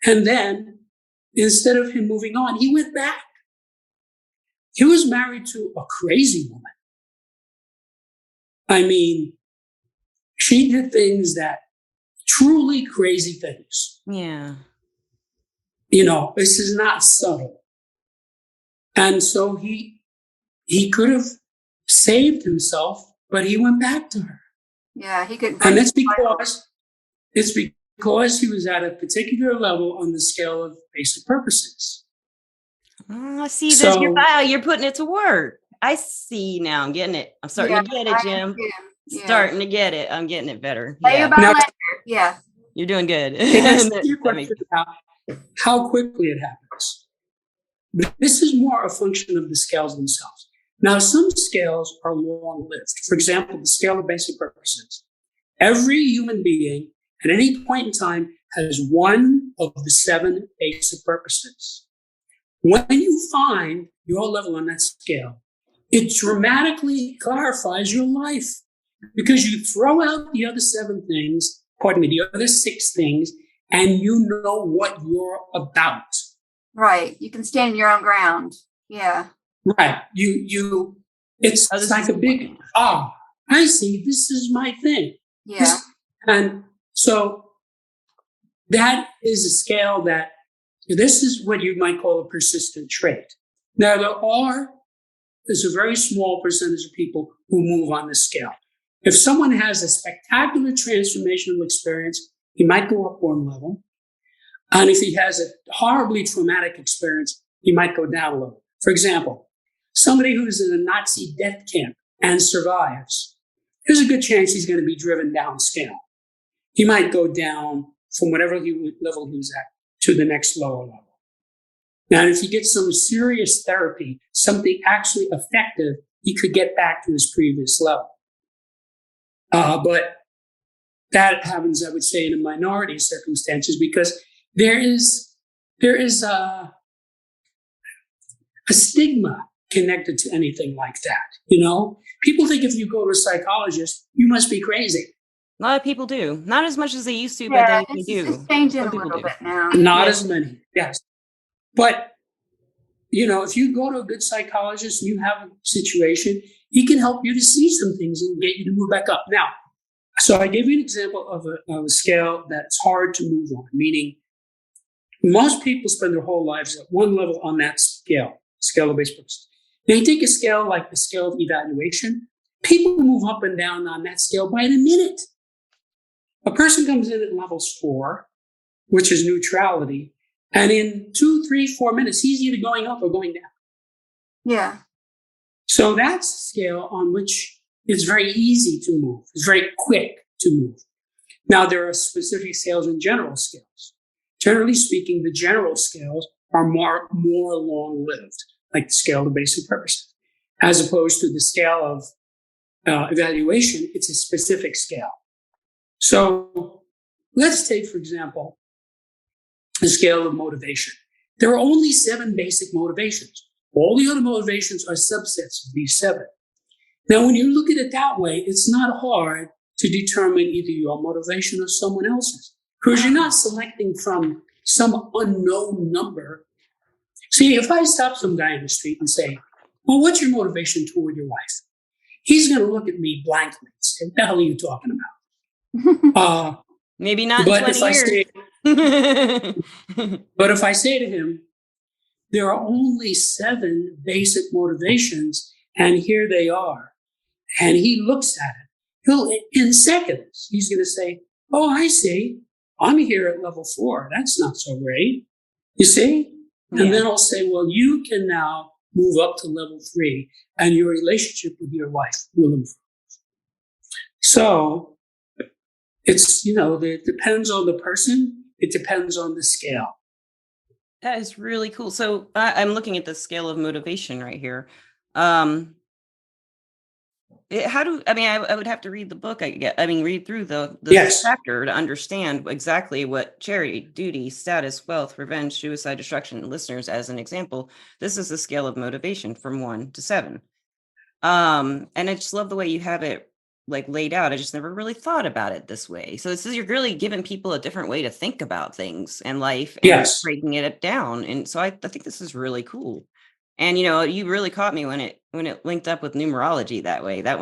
And then instead of him moving on, he went back. He was married to a crazy woman. I mean, she did things that truly crazy things. Yeah. This is not subtle. And so he could have saved himself, but he went back to her. Yeah, he could. And it's because he was at a particular level on the scale of basic purposes. Oh, I see this. You're putting it to work. I see now. I'm getting it. I'm starting to get it, Jim. Yeah. Starting to get it. I'm getting it better. Yeah. You're doing good. Your question about how quickly it happens. This is more a function of the scales themselves. Now, some scales are long-lived. For example, the scale of basic purposes. Every human being at any point in time has one of the 7 basic purposes. When you find your level on that scale, it dramatically clarifies your life because you throw out the other the other 6 things, and you know what you're about. Right. You can stand your own ground. Yeah. Right. It's like a big, I see, this is my thing. Yeah. And so that is a scale that, this is what you might call a persistent trait. Now, there's a very small percentage of people who move on this scale. If someone has a spectacular transformational experience, he might go up one level. And if he has a horribly traumatic experience, he might go down a level. For example, somebody who's in a Nazi death camp and survives, there's a good chance he's going to be driven down scale. He might go down from whatever level he was at to the next lower level. Now, if you get some serious therapy, something actually effective, he could get back to his previous level. But that happens, I would say, in a minority of circumstances, because there is a stigma connected to anything like that. People think if you go to a psychologist, you must be crazy. A lot of people do. Not as much as they used to, Yeah, but they do. it's changing a Some people little do. bit now. Not Yeah. as many, yes. But, if you go to a good psychologist and you have a situation, he can help you to see some things and get you to move back up. Now, so I gave you an example of a scale that's hard to move on, meaning most people spend their whole lives at one level on that scale of base person. Now, you take a scale like the scale of evaluation, people move up and down on that scale by a minute. A person comes in at levels 4, which is neutrality, and in 2, 3, 4 minutes, he's either going up or going down. Yeah. So that's a scale on which it's very easy to move. It's very quick to move. Now, there are specific scales and general scales. Generally speaking, the general scales are more long-lived, like the scale of basic purpose, as opposed to the scale of evaluation. It's a specific scale. So let's take, for example, the scale of motivation. There are only 7 basic motivations. All the other motivations are subsets of these 7. Now, when you look at it that way, it's not hard to determine either your motivation or someone else's, because you're not selecting from some unknown number. See, if I stop some guy in the street and say, well, what's your motivation toward your wife? He's going to look at me blankly and say, what the hell are you talking about? Maybe not in 20 years. But if I say to him, there are only 7 basic motivations, and here they are, and he looks at it, in seconds, he's going to say, oh, I see. I'm here at level 4. That's not so great. You see? Yeah. And then I'll say, well, you can now move up to level 3, and your relationship with your wife will improve. So it depends on the person. It depends on the scale. That is really cool. So I'm looking at the scale of motivation right here. I would have to read the book. Read through the Yes. chapter to understand exactly what charity, duty, status, wealth, revenge, suicide, destruction. Listeners, as an example, this is the scale of motivation from 1 to 7. And I just love the way you have it laid out. I just never really thought about it this way. So this is, you're really giving people a different way to think about things and life, and Yes. breaking it down. And so I think this is really cool. And you really caught me when it linked up with numerology that way. That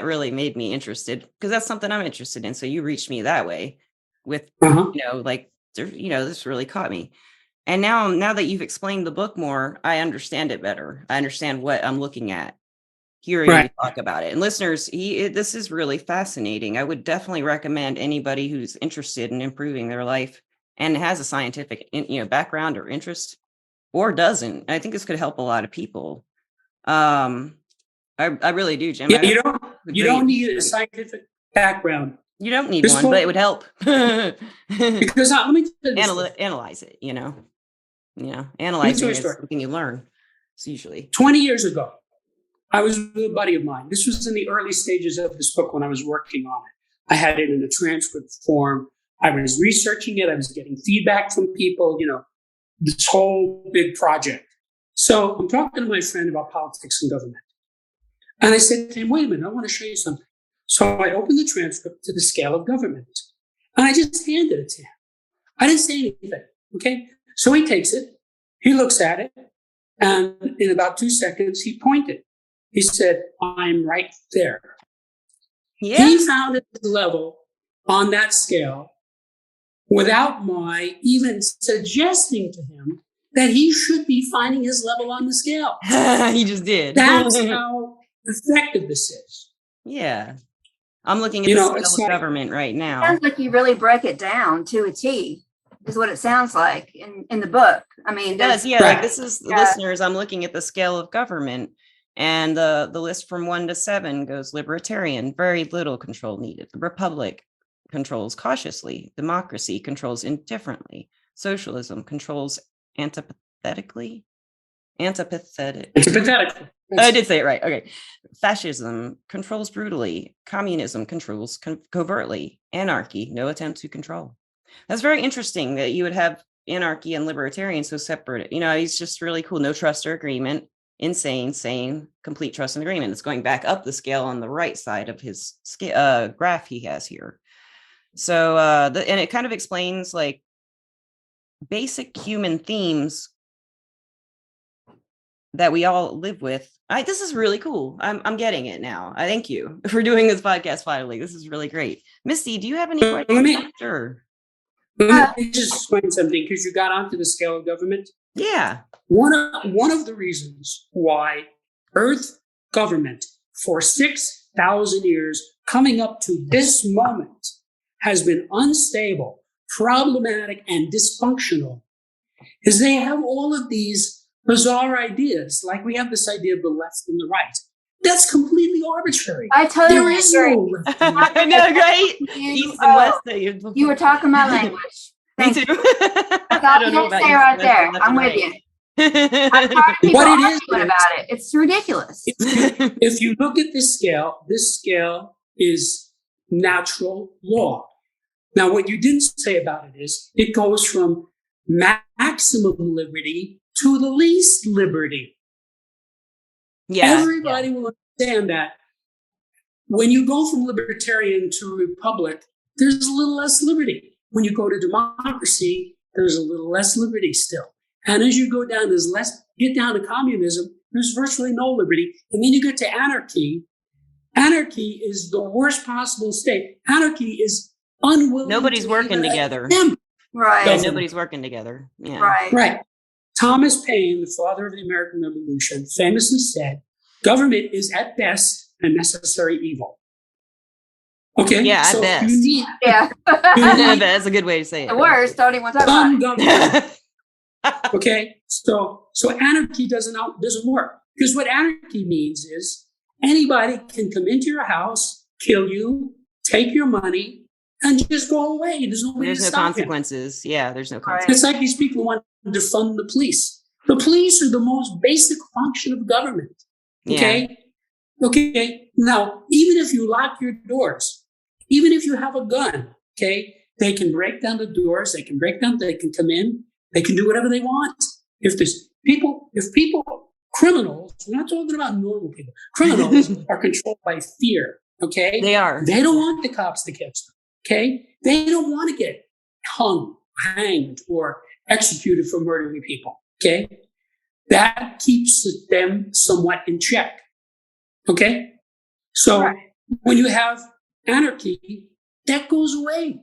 really made me interested, because that's something I'm interested in. So you reached me that way with this really caught me. And now that you've explained the book more, I understand it better. I understand what I'm looking at, hearing you talk about it. And listeners, this is really fascinating. I would definitely recommend anybody who's interested in improving their life and has a scientific background or interest, or doesn't. I think this could help a lot of people. I really do, Jim. Yeah, you don't need a scientific background. You don't need one, but it would help. Because let me tell you analyze it. Analyzing is something you learn. It's usually 20 years ago. I was with a buddy of mine. This was in the early stages of this book when I was working on it. I had it in a transcript form. I was researching it. I was getting feedback from people, this whole big project. So I'm talking to my friend about politics and government. And I said to him, wait a minute, I want to show you something. So I opened the transcript to the scale of government. And I just handed it to him. I didn't say anything. Okay. So he takes it. He looks at it. And in about 2 seconds, he pointed. He said, I'm right there. Yeah. He found his level on that scale without my even suggesting to him that he should be finding his level on the scale. He just did. That's how effective this is. Yeah. I'm looking at the scale of government right now. Sounds like you really break it down to a T, is what it sounds like in the book. I mean, it does. Yeah. Like this is listeners. I'm looking at the scale of government. And the list from 1 to 7 goes libertarian, very little control needed. The republic controls cautiously. Democracy controls indifferently. Socialism controls antipathetically. Antipathetic. Antipathetically. I did say it right. Okay. Fascism controls brutally. Communism controls covertly. Anarchy, no attempt to control. That's very interesting that you would have anarchy and libertarian so separate. He's just really cool. No trust or agreement. Insane, sane, complete trust and agreement. It's going back up the scale on the right side of his graph he has here. So, and it kind of explains like basic human themes that we all live with. This is really cool. I'm getting it now. I thank you for doing this podcast finally. This is really great. Misty, do you have any questions? Sure. Let me just explain something, because you got onto the scale of government. Yeah. One of the reasons why Earth government for 6,000 years coming up to this moment has been unstable, problematic, and dysfunctional is they have all of these bizarre ideas. Like we have this idea of the left and the right. That's completely arbitrary. I totally There is agree. no left and I right. know, right? East and west. You were talking my language. Me Thank too. you. That's all you have to say right there. I'm with you. I'm tired of people arguing about it. It's ridiculous. If you look at this scale is natural law. Now, what you didn't say about it is it goes from maximum liberty to the least liberty. Yeah. Everybody will understand that when you go from libertarian to republic, there's a little less liberty. When you go to democracy, there's a little less liberty still. And as you go down, get down to communism, there's virtually no liberty. And then you get to anarchy. Anarchy is the worst possible state. Anarchy is unwilling. Nobody's working together. Right. Yeah, nobody's working together. Yeah. Right. Thomas Paine, the father of the American Revolution, famously said, government is at best a necessary evil. Okay? Yeah, so at best. You need, Yeah. That's a good way to say it. The worst, don't even want to talk about some it. government. Okay? So anarchy doesn't work. Because what anarchy means is anybody can come into your house, kill you, take your money, and just go away. There's no consequences. Yeah, there's no consequences. It's like these people want to defund the police. The police are the most basic function of government. Okay? Yeah. Okay. Now, even if you lock your doors, even if you have a gun, okay, they can break down the doors, they can come in, they can do whatever they want. If criminals, we're not talking about normal people, criminals are controlled by fear. Okay? They are. They don't want the cops to catch them. Okay? They don't want to get hanged, or executed for murdering people. Okay? That keeps them somewhat in check. Okay? So when you have anarchy, that goes away.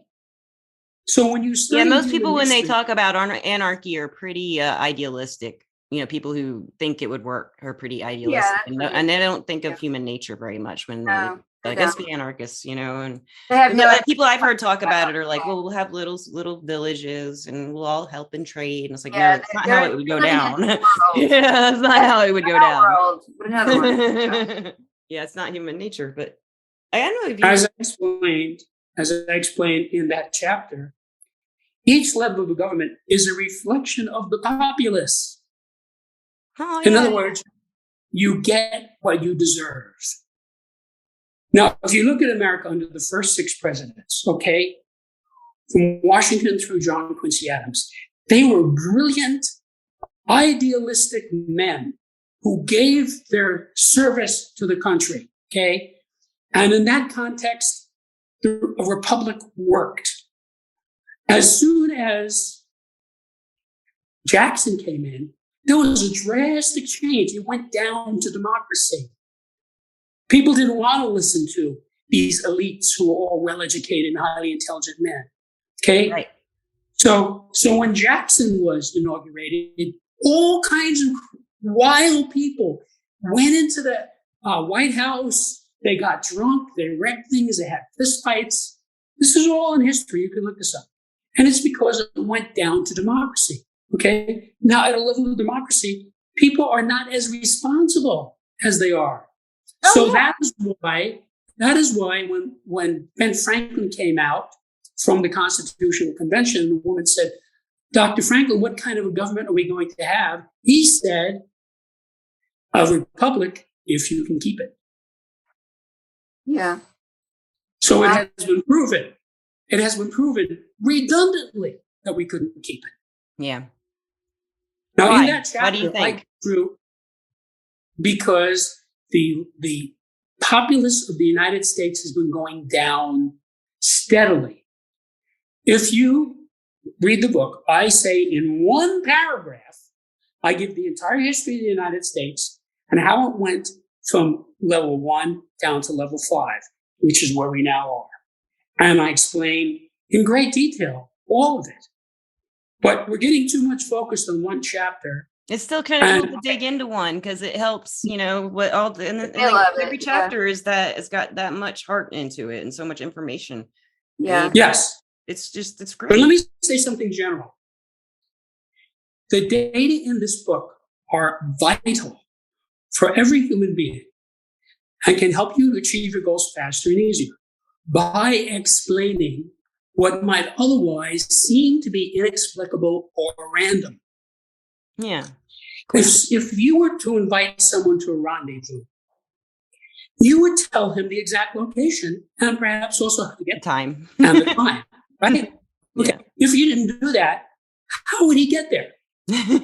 So when you study most people, when they talk about anarchy, are pretty idealistic. People who think it would work are pretty idealistic, and they don't think of human nature very much when they guess be anarchists, and they have people I've heard talk about it are like, well, we'll have little villages and we'll all help and trade. And it's like, no, it's not how it would go down. Yeah, it's not how it would go down. Yeah, it's not human nature. But I don't know if you as I explained in that chapter, each level of the government is a reflection of the populace. Oh, in other words, you get what you deserve. Now, if you look at America under the first 6 presidents, okay, from Washington through John Quincy Adams, they were brilliant, idealistic men who gave their service to the country, okay? And in that context, the republic worked. As soon as Jackson came in, there was a drastic change. It went down to democracy. People didn't want to listen to these elites who were all well-educated and highly intelligent men. Okay? Right. So when Jackson was inaugurated, all kinds of wild people went into the White House. They got drunk. They wrecked things. They had fistfights. This is all in history. You can look this up. And it's because it went down to democracy. Okay? Now, at a level of democracy, people are not as responsible as they are. So that is why when Ben Franklin came out from the Constitutional Convention, the woman said, Dr. Franklin, what kind of a government are we going to have? He said, a republic, if you can keep it. Yeah. So it has been proven. It has been proven redundantly that we couldn't keep it. Yeah. Now, Why? in that chapter, Why do you think? Because the populace of the United States has been going down steadily. If you read the book, I say in one paragraph, I give the entire history of the United States and how it went from level 1 down to level 5, which is where we now are. And I explain in great detail all of it. But we're getting too much focused on one chapter. It's still kind of cool to dig into one because it helps, what all the, every chapter is that it's got that much heart into it and so much information. Yeah. Yes. It's great. But let me say something general. The data in this book are vital for every human being and can help you achieve your goals faster and easier by explaining what might otherwise seem to be inexplicable or random. Yeah. Cool. If you were to invite someone to a rendezvous, you would tell him the exact location and perhaps also how to get time and the time, right? Okay. Yeah. If you didn't do that, how would he get there?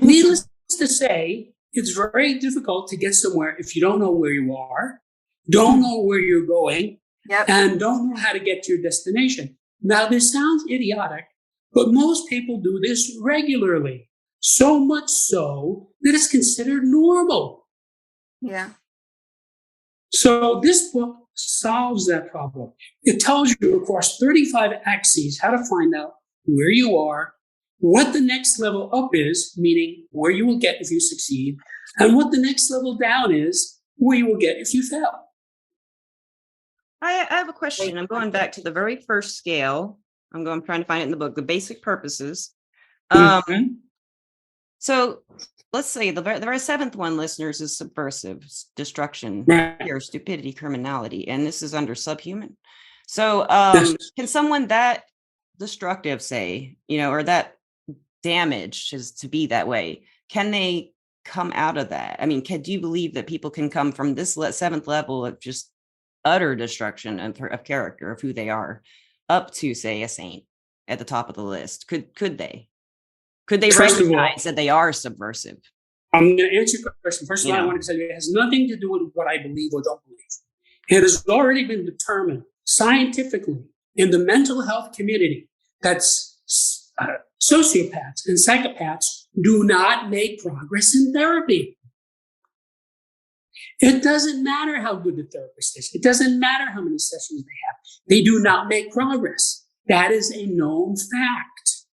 Needless to say, it's very difficult to get somewhere if you don't know where you are, don't know where you're going, and don't know how to get to your destination. Now, this sounds idiotic, but most people do this regularly, so much so that it's considered normal. Yeah. So this book solves that problem. It tells you across 35 axes how to find out where you are, what the next level up is, meaning where you will get if you succeed, and what the next level down is, where you will get if you fail. I have a question. I'm going back to the very first scale. I'm trying to find it in the book, the basic purposes. So let's say the very seventh one, listeners, is subversive, destruction, fear, stupidity, criminality, and this is under subhuman. So can someone that destructive, say, or that damaged is to be that way, can they come out of that? I mean, do you believe that people can come from this seventh level of just utter destruction of character, of who they are, up to, say, a saint at the top of the list? Could they recognize that they are subversive? I'm going to answer your question. First of all, I want to tell you it has nothing to do with what I believe or don't believe. It has already been determined scientifically in the mental health community that sociopaths and psychopaths do not make progress in therapy. It doesn't matter how good the therapist is. It doesn't matter how many sessions they have. They do not make progress. That is a known fact.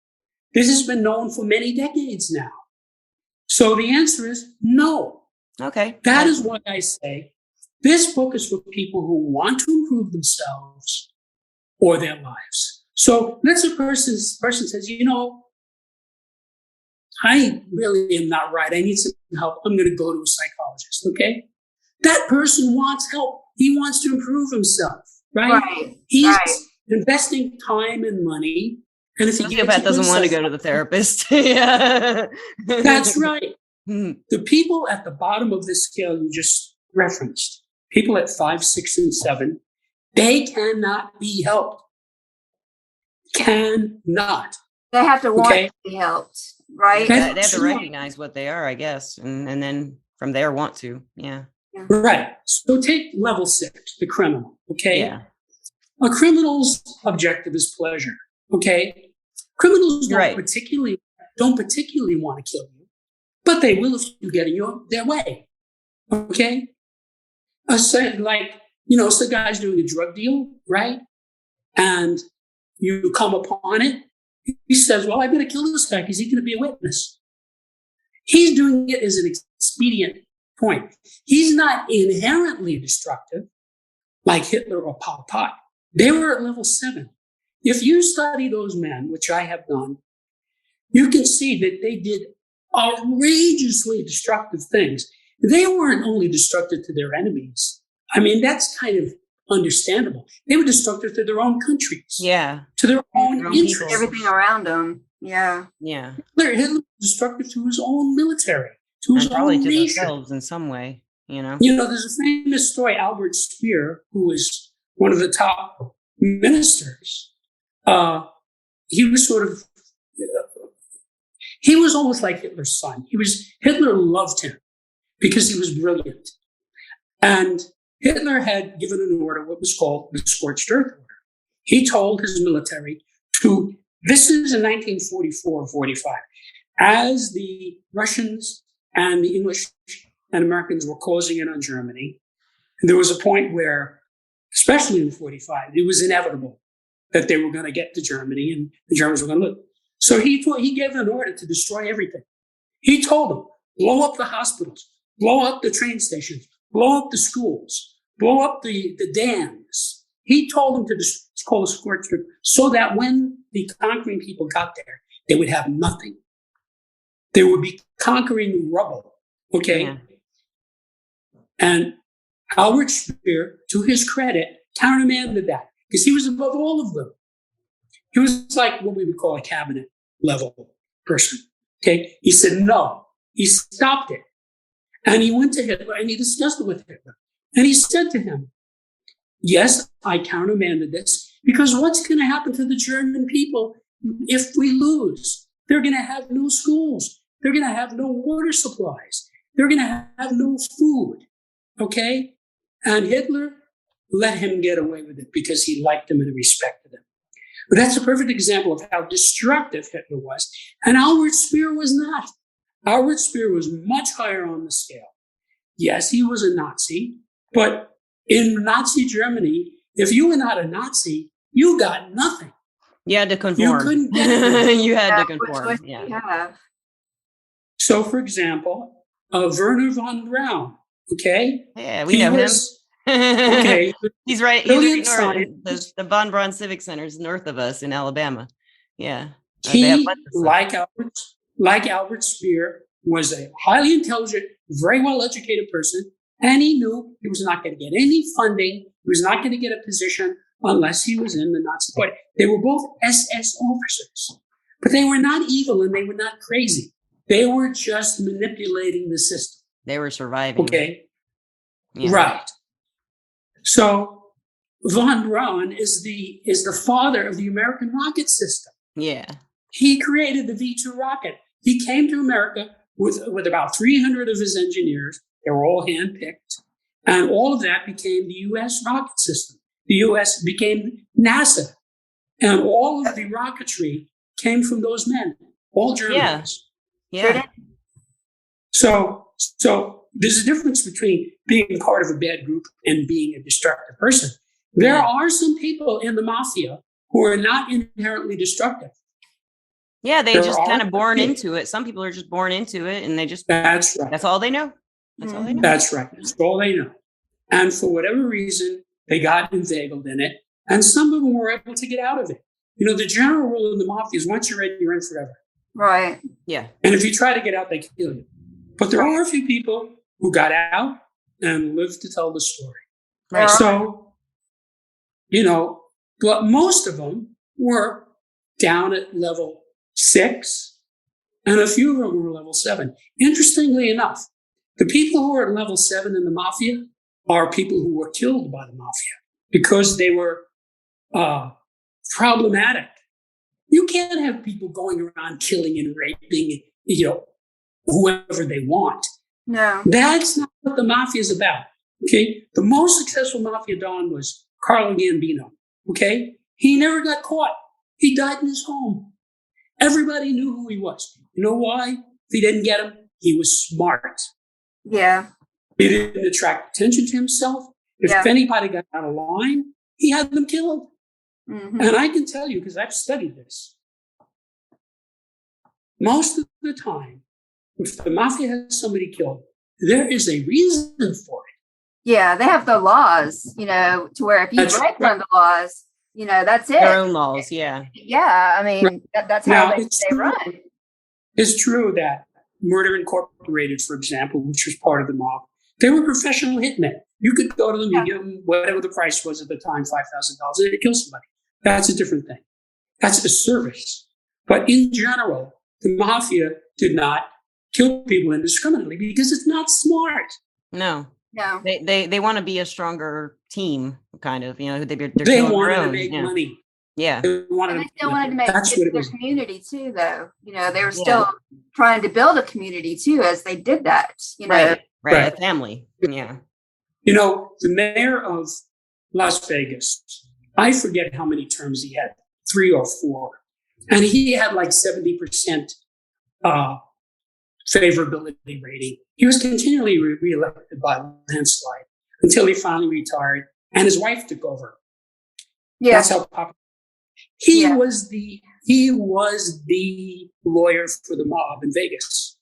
This has been known for many decades now. So the answer is no. Okay. That is why I say this book is for people who want to improve themselves or their lives. So let's say a person says, I really am not right. I need some help. I'm going to go to a psychologist. Okay. That person wants help. He wants to improve himself, right? He's investing time and money. And if he doesn't want to go to the therapist. Yeah. That's right. The people at the bottom of this scale you just referenced, people at 5, 6, and 7, they cannot be helped. Cannot. They have to want to be helped, right? They have to recognize what they are, I guess, and then from there want to. Yeah. Right. So take level 6, the criminal. Okay. Yeah. A criminal's objective is pleasure. Okay. Criminals don't particularly want to kill you, but they will if you get in their way. Okay. Some guy's doing a drug deal, right? And you come upon it. He says, well, I better kill this guy because he's going to be a witness. He's doing it as an expedient point. He's not inherently destructive like Hitler or Pol Pot. They were at level 7. If you study those men, which I have done, you can see that they did outrageously destructive things. They weren't only destructive to their enemies. I mean, that's kind of understandable. They were destructive to their own countries. Yeah. To their own interests. Everything around them. Yeah. Yeah. Hitler was destructive to his own military, to his And probably own to nation. themselves in some way, There's a famous story, Albert Speer, who was one of the top ministers. He was sort of, he was almost like Hitler's son. Hitler loved him because he was brilliant. And Hitler had given an order, what was called the Scorched Earth Order. He told his military this is in 1944 or 45, as the Russians and the English and Americans were closing in on Germany. And there was a point where, especially in 45, it was inevitable that they were going to get to Germany and the Germans were going to live. So he gave an order to destroy everything. He told them, blow up the hospitals, blow up the train stations, blow up the schools, blow up the dams. He told them to call a scorched earth so that when the conquering people got there, they would have nothing. They would be conquering rubble. Okay. Yeah. And Albert Speer, to his credit, countermanded that because he was above all of them. He was like what we would call a cabinet level person. Okay. He said no. He stopped it. And he went to Hitler and he discussed it with Hitler. And he said to him, yes, I countermanded this because what's going to happen to the German people if we lose? They're going to have no schools. They're going to have no water supplies. They're going to have no food. Okay? And Hitler let him get away with it because he liked him and respected him. But that's a perfect example of how destructive Hitler was. And Albert Speer was not. Albert Speer was much higher on the scale. Yes, he was a Nazi, but in Nazi Germany, if you were not a Nazi, you got nothing. You had to conform. You couldn't get it. You had to conform. Yeah. So, for example, Werner von Braun, okay? Yeah, we know him. Okay. He's right. He's right north. The Von Braun Civic Center is north of us in Alabama. Yeah. He, like Albert Speer, was a highly intelligent, very well-educated person, and he knew he was not going to get any funding. He was not going to get a position unless he was in the Nazi Party. They were both SS officers, but they were not evil and they were not crazy. They were just manipulating the system. They were surviving. Okay. Yeah. Right. So von Braun is the father of the American rocket system. Yeah. He created the V-2 rocket. He came to America with about 300 of his engineers. They were all handpicked. And all of that became the U.S. rocket system. The U.S. became NASA. And all of the rocketry came from those men, all Germans. Yeah. So there's a difference between being part of a bad group and being a destructive person. There are some people in the mafia who are not inherently destructive. Yeah, they just kind of born into it. Some people are just born into it and they just, that's right. That's all they know. That's all they know. That's right. That's all they know. And for whatever reason, they got inveigled in it. And some of them were able to get out of it. The general rule in the mafia is once you're in, you're in forever. Right. Yeah. And if you try to get out, they kill you. But there are a few people who got out and lived to tell the story. Right. So, but most of them were down at level 6, and a few of them were level 7. Interestingly enough, the people who are at level 7 in the mafia are people who were killed by the mafia because they were problematic. You can't have people going around killing and raping, whoever they want. No. That's not what the mafia is about. Okay. The most successful mafia don was Carlo Gambino. Okay. He never got caught. He died in his home. Everybody knew who he was. You know why? If he didn't get him, he was smart. Yeah. He didn't attract attention to himself. If anybody got out of line, he had them killed. Mm-hmm. And I can tell you, because I've studied this, most of the time, if the mafia has somebody killed, there is a reason for it. Yeah, they have the laws, to where if you break one of the laws, that's it. Their own laws, yeah. Yeah, I mean, that's how they run. It's true that Murder Incorporated, for example, which was part of the mob, they were professional hitmen. You could go to them, you give them whatever the price was at the time, $5,000, and they kill somebody. That's a different thing. That's a service. But in general, the mafia did not kill people indiscriminately because it's not smart. No. No. They want to be a stronger team, kind of. You know, They wanted to make money. Yeah. They And they still wanted to make that's it what it their was. community too, though. You know, they were still trying to build a community too as they did that. You know, Right. A family. Yeah. You know, the mayor of Las Vegas, I forget how many terms he had, 3 or 4. And he had like 70% favorability rating. He was continually reelected by landslide until he finally retired and his wife took over. Yeah. That's how popular. He was the lawyer for the mob in Vegas.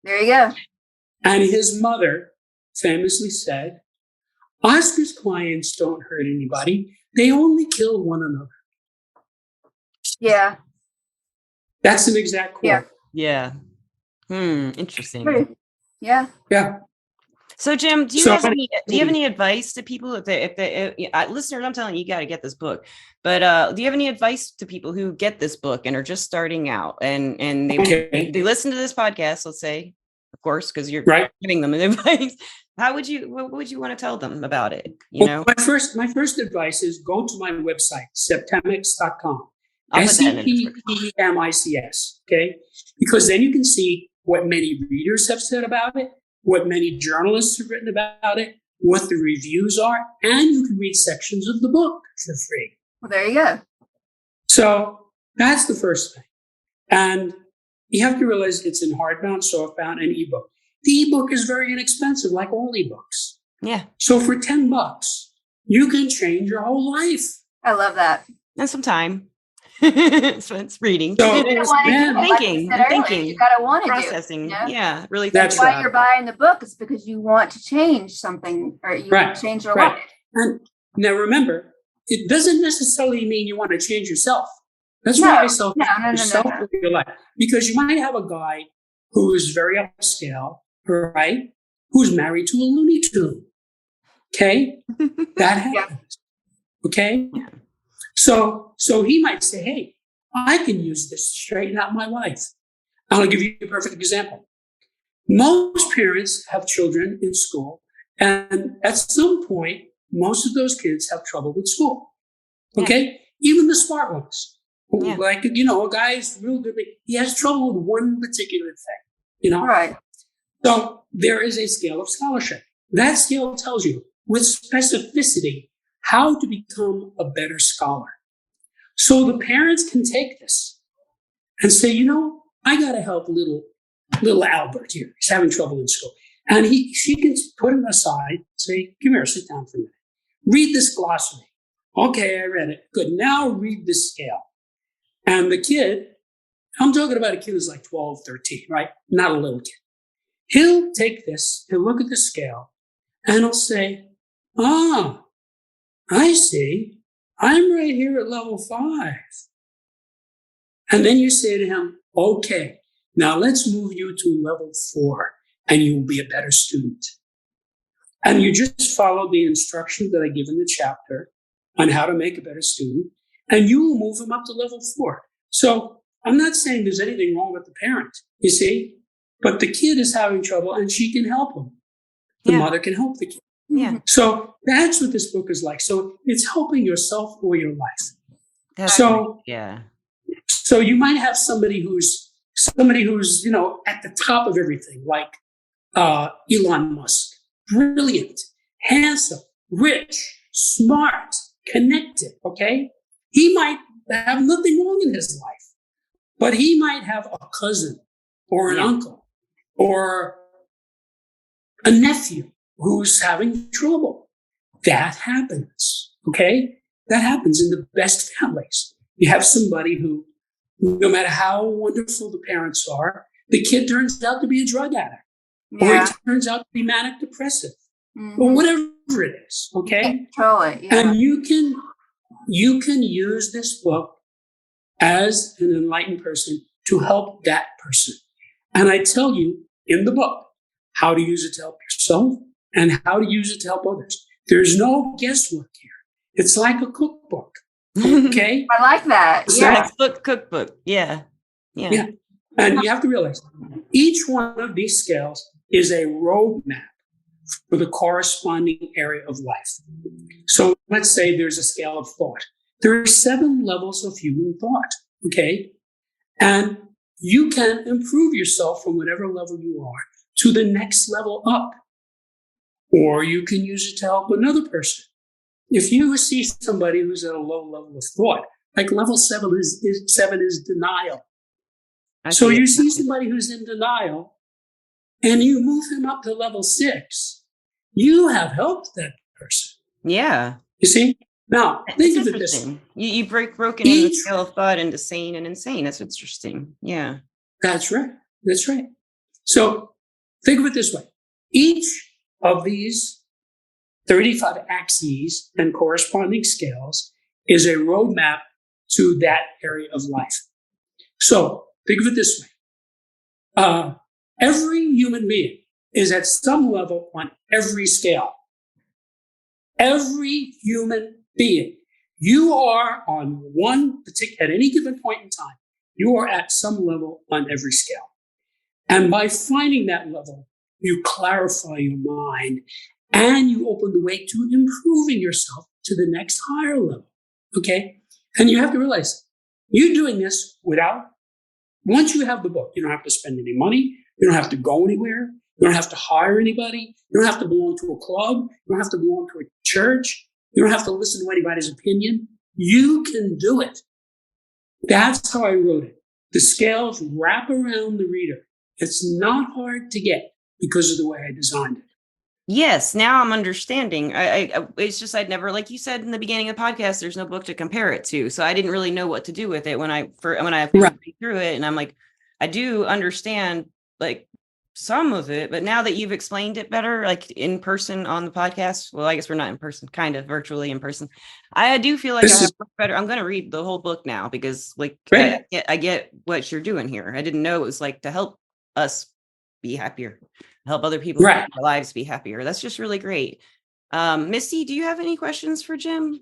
There you go. And his mother famously said, Oscar's clients don't hurt anybody. They only kill one another. Yeah. That's an exact quote. Yeah. Interesting. True. Yeah. Yeah. So, Jim, do you have any advice to people if listeners? I'm telling you, you got to get this book. But do you have any advice to people who get this book and are just starting out and they listen to this podcast? Let's say, of course, because you're giving them advice. What would you want to tell them about it? You know, my first advice is go to my website, septemics.com. SEPTEMICS. Okay, because then you can see what many readers have said about it, what many journalists have written about it, what the reviews are, and you can read sections of the book for free. Well, there you go. So that's the first thing. And you have to realize it's in hardbound, softbound, and ebook. The ebook is very inexpensive, like all ebooks. Yeah. So for $10, you can change your whole life. I love that. And some time. So it's reading. So, thinking. You gotta want to processing. Do it, you know? Yeah, really. That's why you're buying the book is because you want to change something or you want to change your life. And now remember, it doesn't necessarily mean you want to change yourself. That's why I self your life. Because you might have a guy who is very upscale, right? Who's married to a Looney Tune. Okay? That happens. Okay? So he might say, hey, I can use this to straighten out my life. I'll give you a perfect example. Most parents have children in school, and at some point, most of those kids have trouble with school. Okay? Even the smart ones. Like, a guy is real good. He has trouble with one particular thing, Right. So there is a scale of scholarship. That scale tells you with specificity how to become a better scholar. So the parents can take this and say, I got to help little Albert here. He's having trouble in school. And she can put him aside, say, come here, sit down for a minute. Read this glossary. Okay, I read it. Good. Now read this scale. And the kid, I'm talking about a kid who's like 12, 13, right? Not a little kid. He'll take this, he'll look at the scale, and he'll say, I see. I'm right here at level 5. And then you say to him, okay, now let's move you to level 4, and you will be a better student. And you just follow the instructions that I give in the chapter on how to make a better student, and you will move him up to level 4. So I'm not saying there's anything wrong with the parent, you see, but the kid is having trouble and she can help him. The mother can help the kid. Yeah. So that's what this book is like. So it's helping yourself or your life. So you might have somebody who's at the top of everything, like Elon Musk, brilliant, handsome, rich, smart, connected. Okay, he might have nothing wrong in his life, but he might have a cousin or an uncle or a nephew who's having trouble. That happens. Okay, that happens in the best families. You have somebody who, no matter how wonderful the parents are, the kid turns out to be a drug addict, or he turns out to be manic depressive, or whatever it is. Okay, control it. Yeah. And you can use this book as an enlightened person to help that person. And I tell you in the book how to use it to help yourself and how to use it to help others. There's no guesswork here. It's like a cookbook. Okay. I like that. Yeah. Textbook, cookbook. Yeah. Yeah. And you have to realize each one of these scales is a roadmap for the corresponding area of life. So let's say there's a scale of thought. There are 7 levels of human thought. Okay. And you can improve yourself from whatever level you are to the next level up. Or you can use it to help another person. If you see somebody who's at a low level of thought, like level 7 is denial. So you see somebody who's in denial and you move him up to level 6, you have helped that person. Yeah. You see? Now, think of it this way. You broken in the scale of thought into sane and insane. That's interesting. Yeah. That's right. That's right. So think of it this way. Each of these 35 axes and corresponding scales is a roadmap to that area of life. So think of it this way. Every human being is at some level on every scale. Every human being. You are on one particular, at any given point in time, you are at some level on every scale. And by finding that level, you clarify your mind and you open the way to improving yourself to the next higher level. Okay? And you have to realize you're doing this once you have the book, you don't have to spend any money. You don't have to go anywhere. You don't have to hire anybody. You don't have to belong to a club. You don't have to belong to a church. You don't have to listen to anybody's opinion. You can do it. That's how I wrote it. The scales wrap around the reader. It's not hard to get because of the way I designed it. Yes, now I'm understanding. It's just I'd never, like you said in the beginning of the podcast, there's no book to compare it to, so I didn't really know what to do with it when I read through it, and I'm like, I do understand like some of it, but now that you've explained it better, like in person on the podcast, well, I guess we're not in person, kind of virtually in person. I do feel like I have better. I'm going to read the whole book now because, like, I get what you're doing here. I didn't know it was like to help us be happier. Help other people their lives be happier. That's just really great. Misty, do you have any questions for Jim?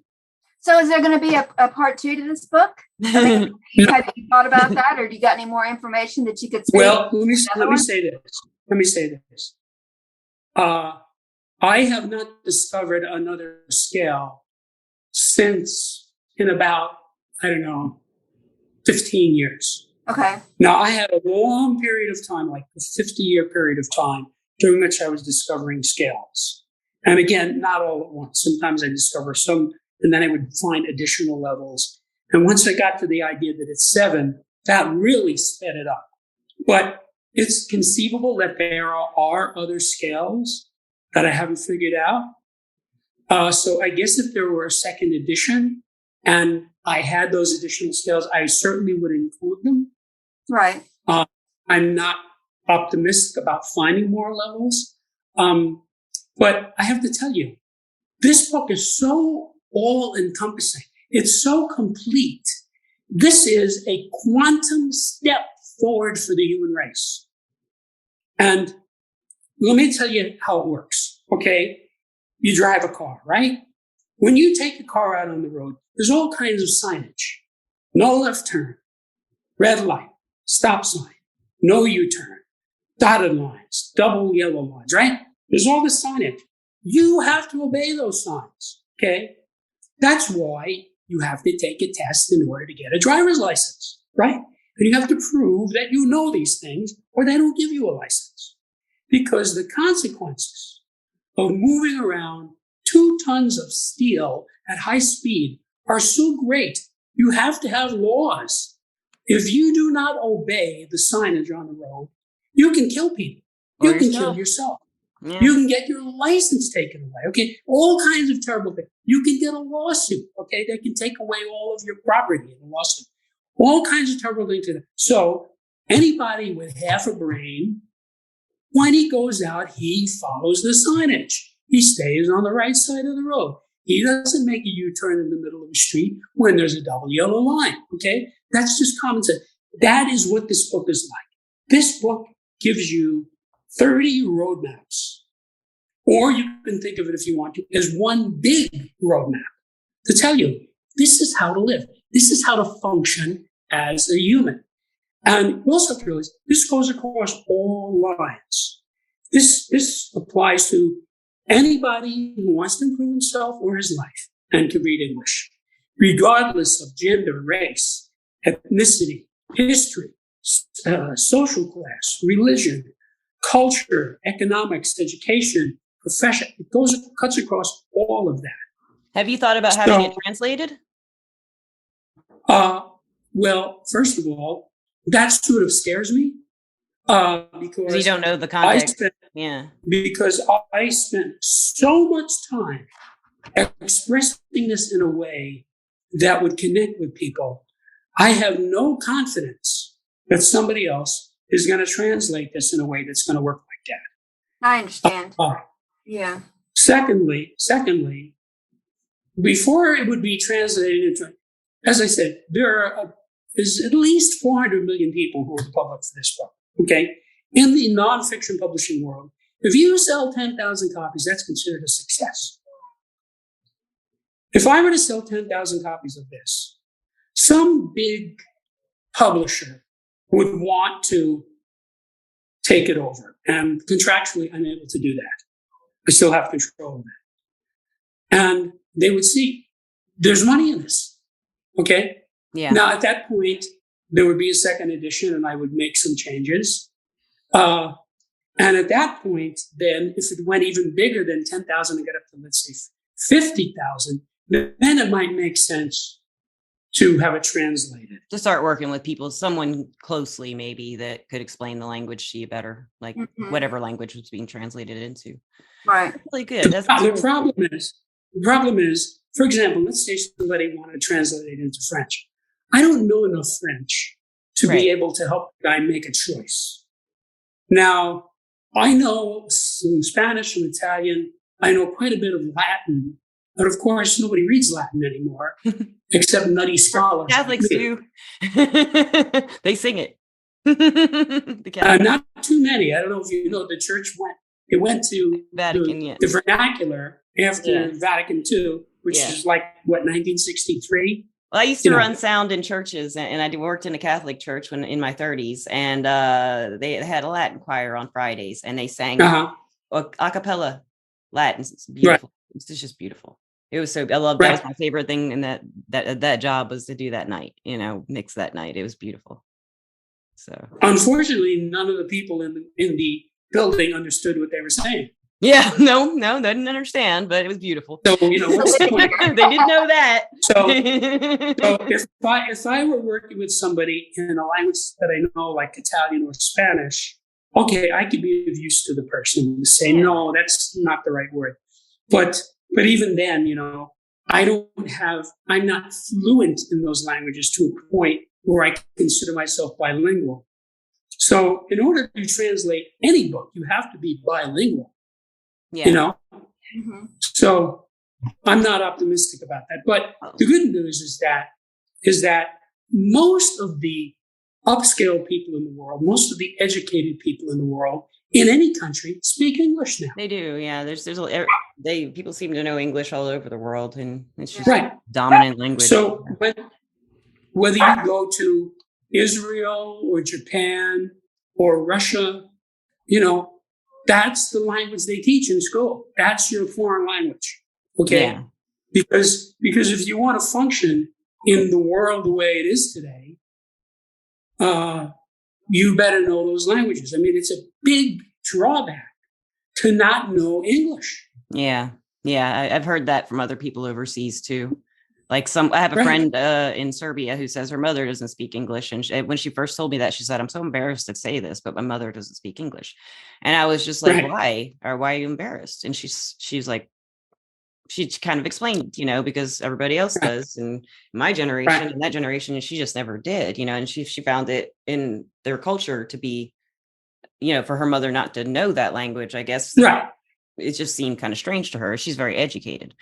So is there going to be a part 2 to this book? Have you thought about that, or do you got any more information that you could speak? Well, let me say this. I have not discovered another scale since in about, 15 years. Okay. Now, I had a long period of time, like a 50-year period of time, during which I was discovering scales. And again, not all at once. Sometimes I discover some, and then I would find additional levels. And once I got to the idea that it's 7, that really sped it up. But it's conceivable that there are other scales that I haven't figured out. So I guess if there were a second edition and I had those additional scales, I certainly would include them. Right. I'm not optimistic about finding more levels. But I have to tell you, this book is so all-encompassing. It's so complete. This is a quantum step forward for the human race. And let me tell you how it works, okay? You drive a car, right? When you take a car out on the road, there's all kinds of signage. No left turn, red light, stop sign, no U-turn, dotted lines, double yellow lines, right? There's all this signage. You have to obey those signs, okay? That's why you have to take a test in order to get a driver's license, right? And you have to prove that you know these things or they don't give you a license. Because the consequences of moving around 2 tons of steel at high speed are so great, you have to have laws. If you do not obey the signage on the road, you can kill people. You can kill yourself. Yeah. You can get your license taken away. Okay. All kinds of terrible things. You can get a lawsuit. Okay. They can take away all of your property in a lawsuit. All kinds of terrible things. So anybody with half a brain, when he goes out, he follows the signage. He stays on the right side of the road. He doesn't make a U-turn in the middle of the street when there's a double yellow line. Okay. That's just common sense. That is what this book is like. This book gives you 30 roadmaps, or you can think of it if you want to as one big roadmap to tell you this is how to live. This is how to function as a human. And you also have to realize this goes across all lines. This applies to anybody who wants to improve himself or his life and can read English, regardless of gender, race, ethnicity, history, social class, religion, culture, economics, education, profession. It cuts across all of that. Have you thought about having it translated? Well, first of all, that sort of scares me because you don't know the context. Because I spent so much time expressing this in a way that would connect with people. I have no confidence that somebody else is going to translate this in a way that's going to work like that. I understand. Yeah. Secondly, before it would be translated into, as I said, there's at least 400 million people who are the public for this book. Okay, in the nonfiction publishing world, if you sell 10,000 copies, that's considered a success. If I were to sell 10,000 copies of this, some big publisher would want to take it over, and contractually, I'm able to do that. I still have control of that. And they would see there's money in this. Okay. Yeah. Now, at that point, there would be a second edition and I would make some changes. And at that point, then, if it went even bigger than 10,000 and get up to, let's say, 50,000, then it might make sense to have it translated. To start working with people, someone closely maybe that could explain the language to you better, like whatever language was being translated into. Right. Really good. The problem is, for example, let's say somebody wanted to translate it into French. I don't know enough French to be able to help the guy make a choice. Now, I know some Spanish and Italian. I know quite a bit of Latin, but of course, nobody reads Latin anymore, except nutty scholars. Catholics do. They sing it. Not too many. I don't know if you know, the church went to Vatican, the vernacular after Vatican II, which is like, 1963? Well, I used to run sound in churches, and I worked in a Catholic church in my 30s, and they had a Latin choir on Fridays, and they sang a cappella Latin. It's beautiful. Right. It's just beautiful. It was so, I love that. Was my favorite thing in that job, was to do that night, mix that night. It was beautiful. So unfortunately, none of the people in the building understood what they were saying. Yeah, no, they didn't understand, but it was beautiful. So, what's the point? They didn't know that. So if I were working with somebody in a language that I know, like Italian or Spanish, okay, I could be of use to the person and say, no, that's not the right word. But even then, I'm not fluent in those languages to a point where I consider myself bilingual. So in order to translate any book, you have to be bilingual. Yeah. So I'm not optimistic about that. But the good news is that most of the upscale people in the world, most of the educated people in the world, in any country, speak English now. They do, yeah. People seem to know English all over the world, and it's just dominant language. So whether you go to Israel or Japan or Russia, that's the language they teach in school. That's your foreign language. Okay. Yeah. Because if you want to function in the world the way it is today, you better know those languages. I mean, it's a big drawback to not know English. Yeah. Yeah. I've heard that from other people overseas too. Like I have a friend in Serbia who says her mother doesn't speak English. And when she first told me that, she said, I'm so embarrassed to say this, but my mother doesn't speak English. And I was just like, why? Or why are you embarrassed? And she's like, she kind of explained, because everybody else does. And my generation and that generation, she just never did, and she found it in their culture to be, for her mother not to know that language, I guess. Right. It just seemed kind of strange to her. She's very educated.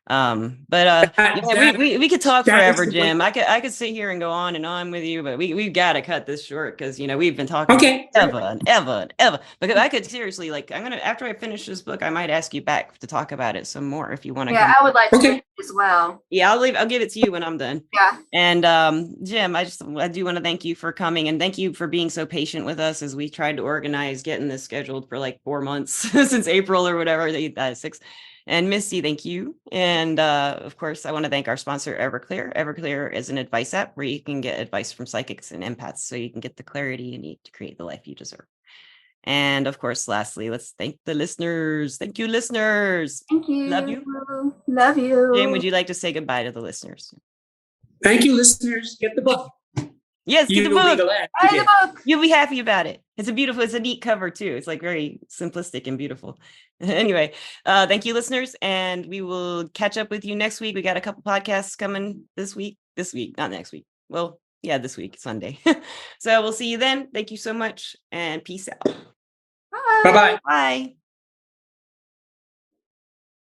We could talk that is forever, the Jim. way- I could sit here and go on and on with you, but we've got to cut this short because we've been talking Okay. ever and ever and ever. Because I could seriously, like, after I finish this book, I might ask you back to talk about it some more if you want to. Yeah, I would like to Okay. read it as well. Yeah, I'll give it to you when I'm done. Yeah. And Jim, I do want to thank you for coming, and thank you for being so patient with us as we tried to organize getting this scheduled for like 4 months since April or whatever, 6. And Misty, thank you. And of course, I want to thank our sponsor, Everclear. Everclear is an advice app where you can get advice from psychics and empaths so you can get the clarity you need to create the life you deserve. And of course, lastly, let's thank the listeners. Thank you, listeners. Thank you. Love you. Love you. Jim, would you like to say goodbye to the listeners? Thank you, listeners. Get the book. Yes, get the book. Buy the book. You'll be happy about it. It's a neat cover too. It's like very simplistic and beautiful. Anyway, thank you, listeners, and we will catch up with you next week. We got a couple podcasts coming this week, not next week. Well, yeah, this week, Sunday. So we'll see you then. Thank you so much, and peace out. Bye. Bye-bye. Bye.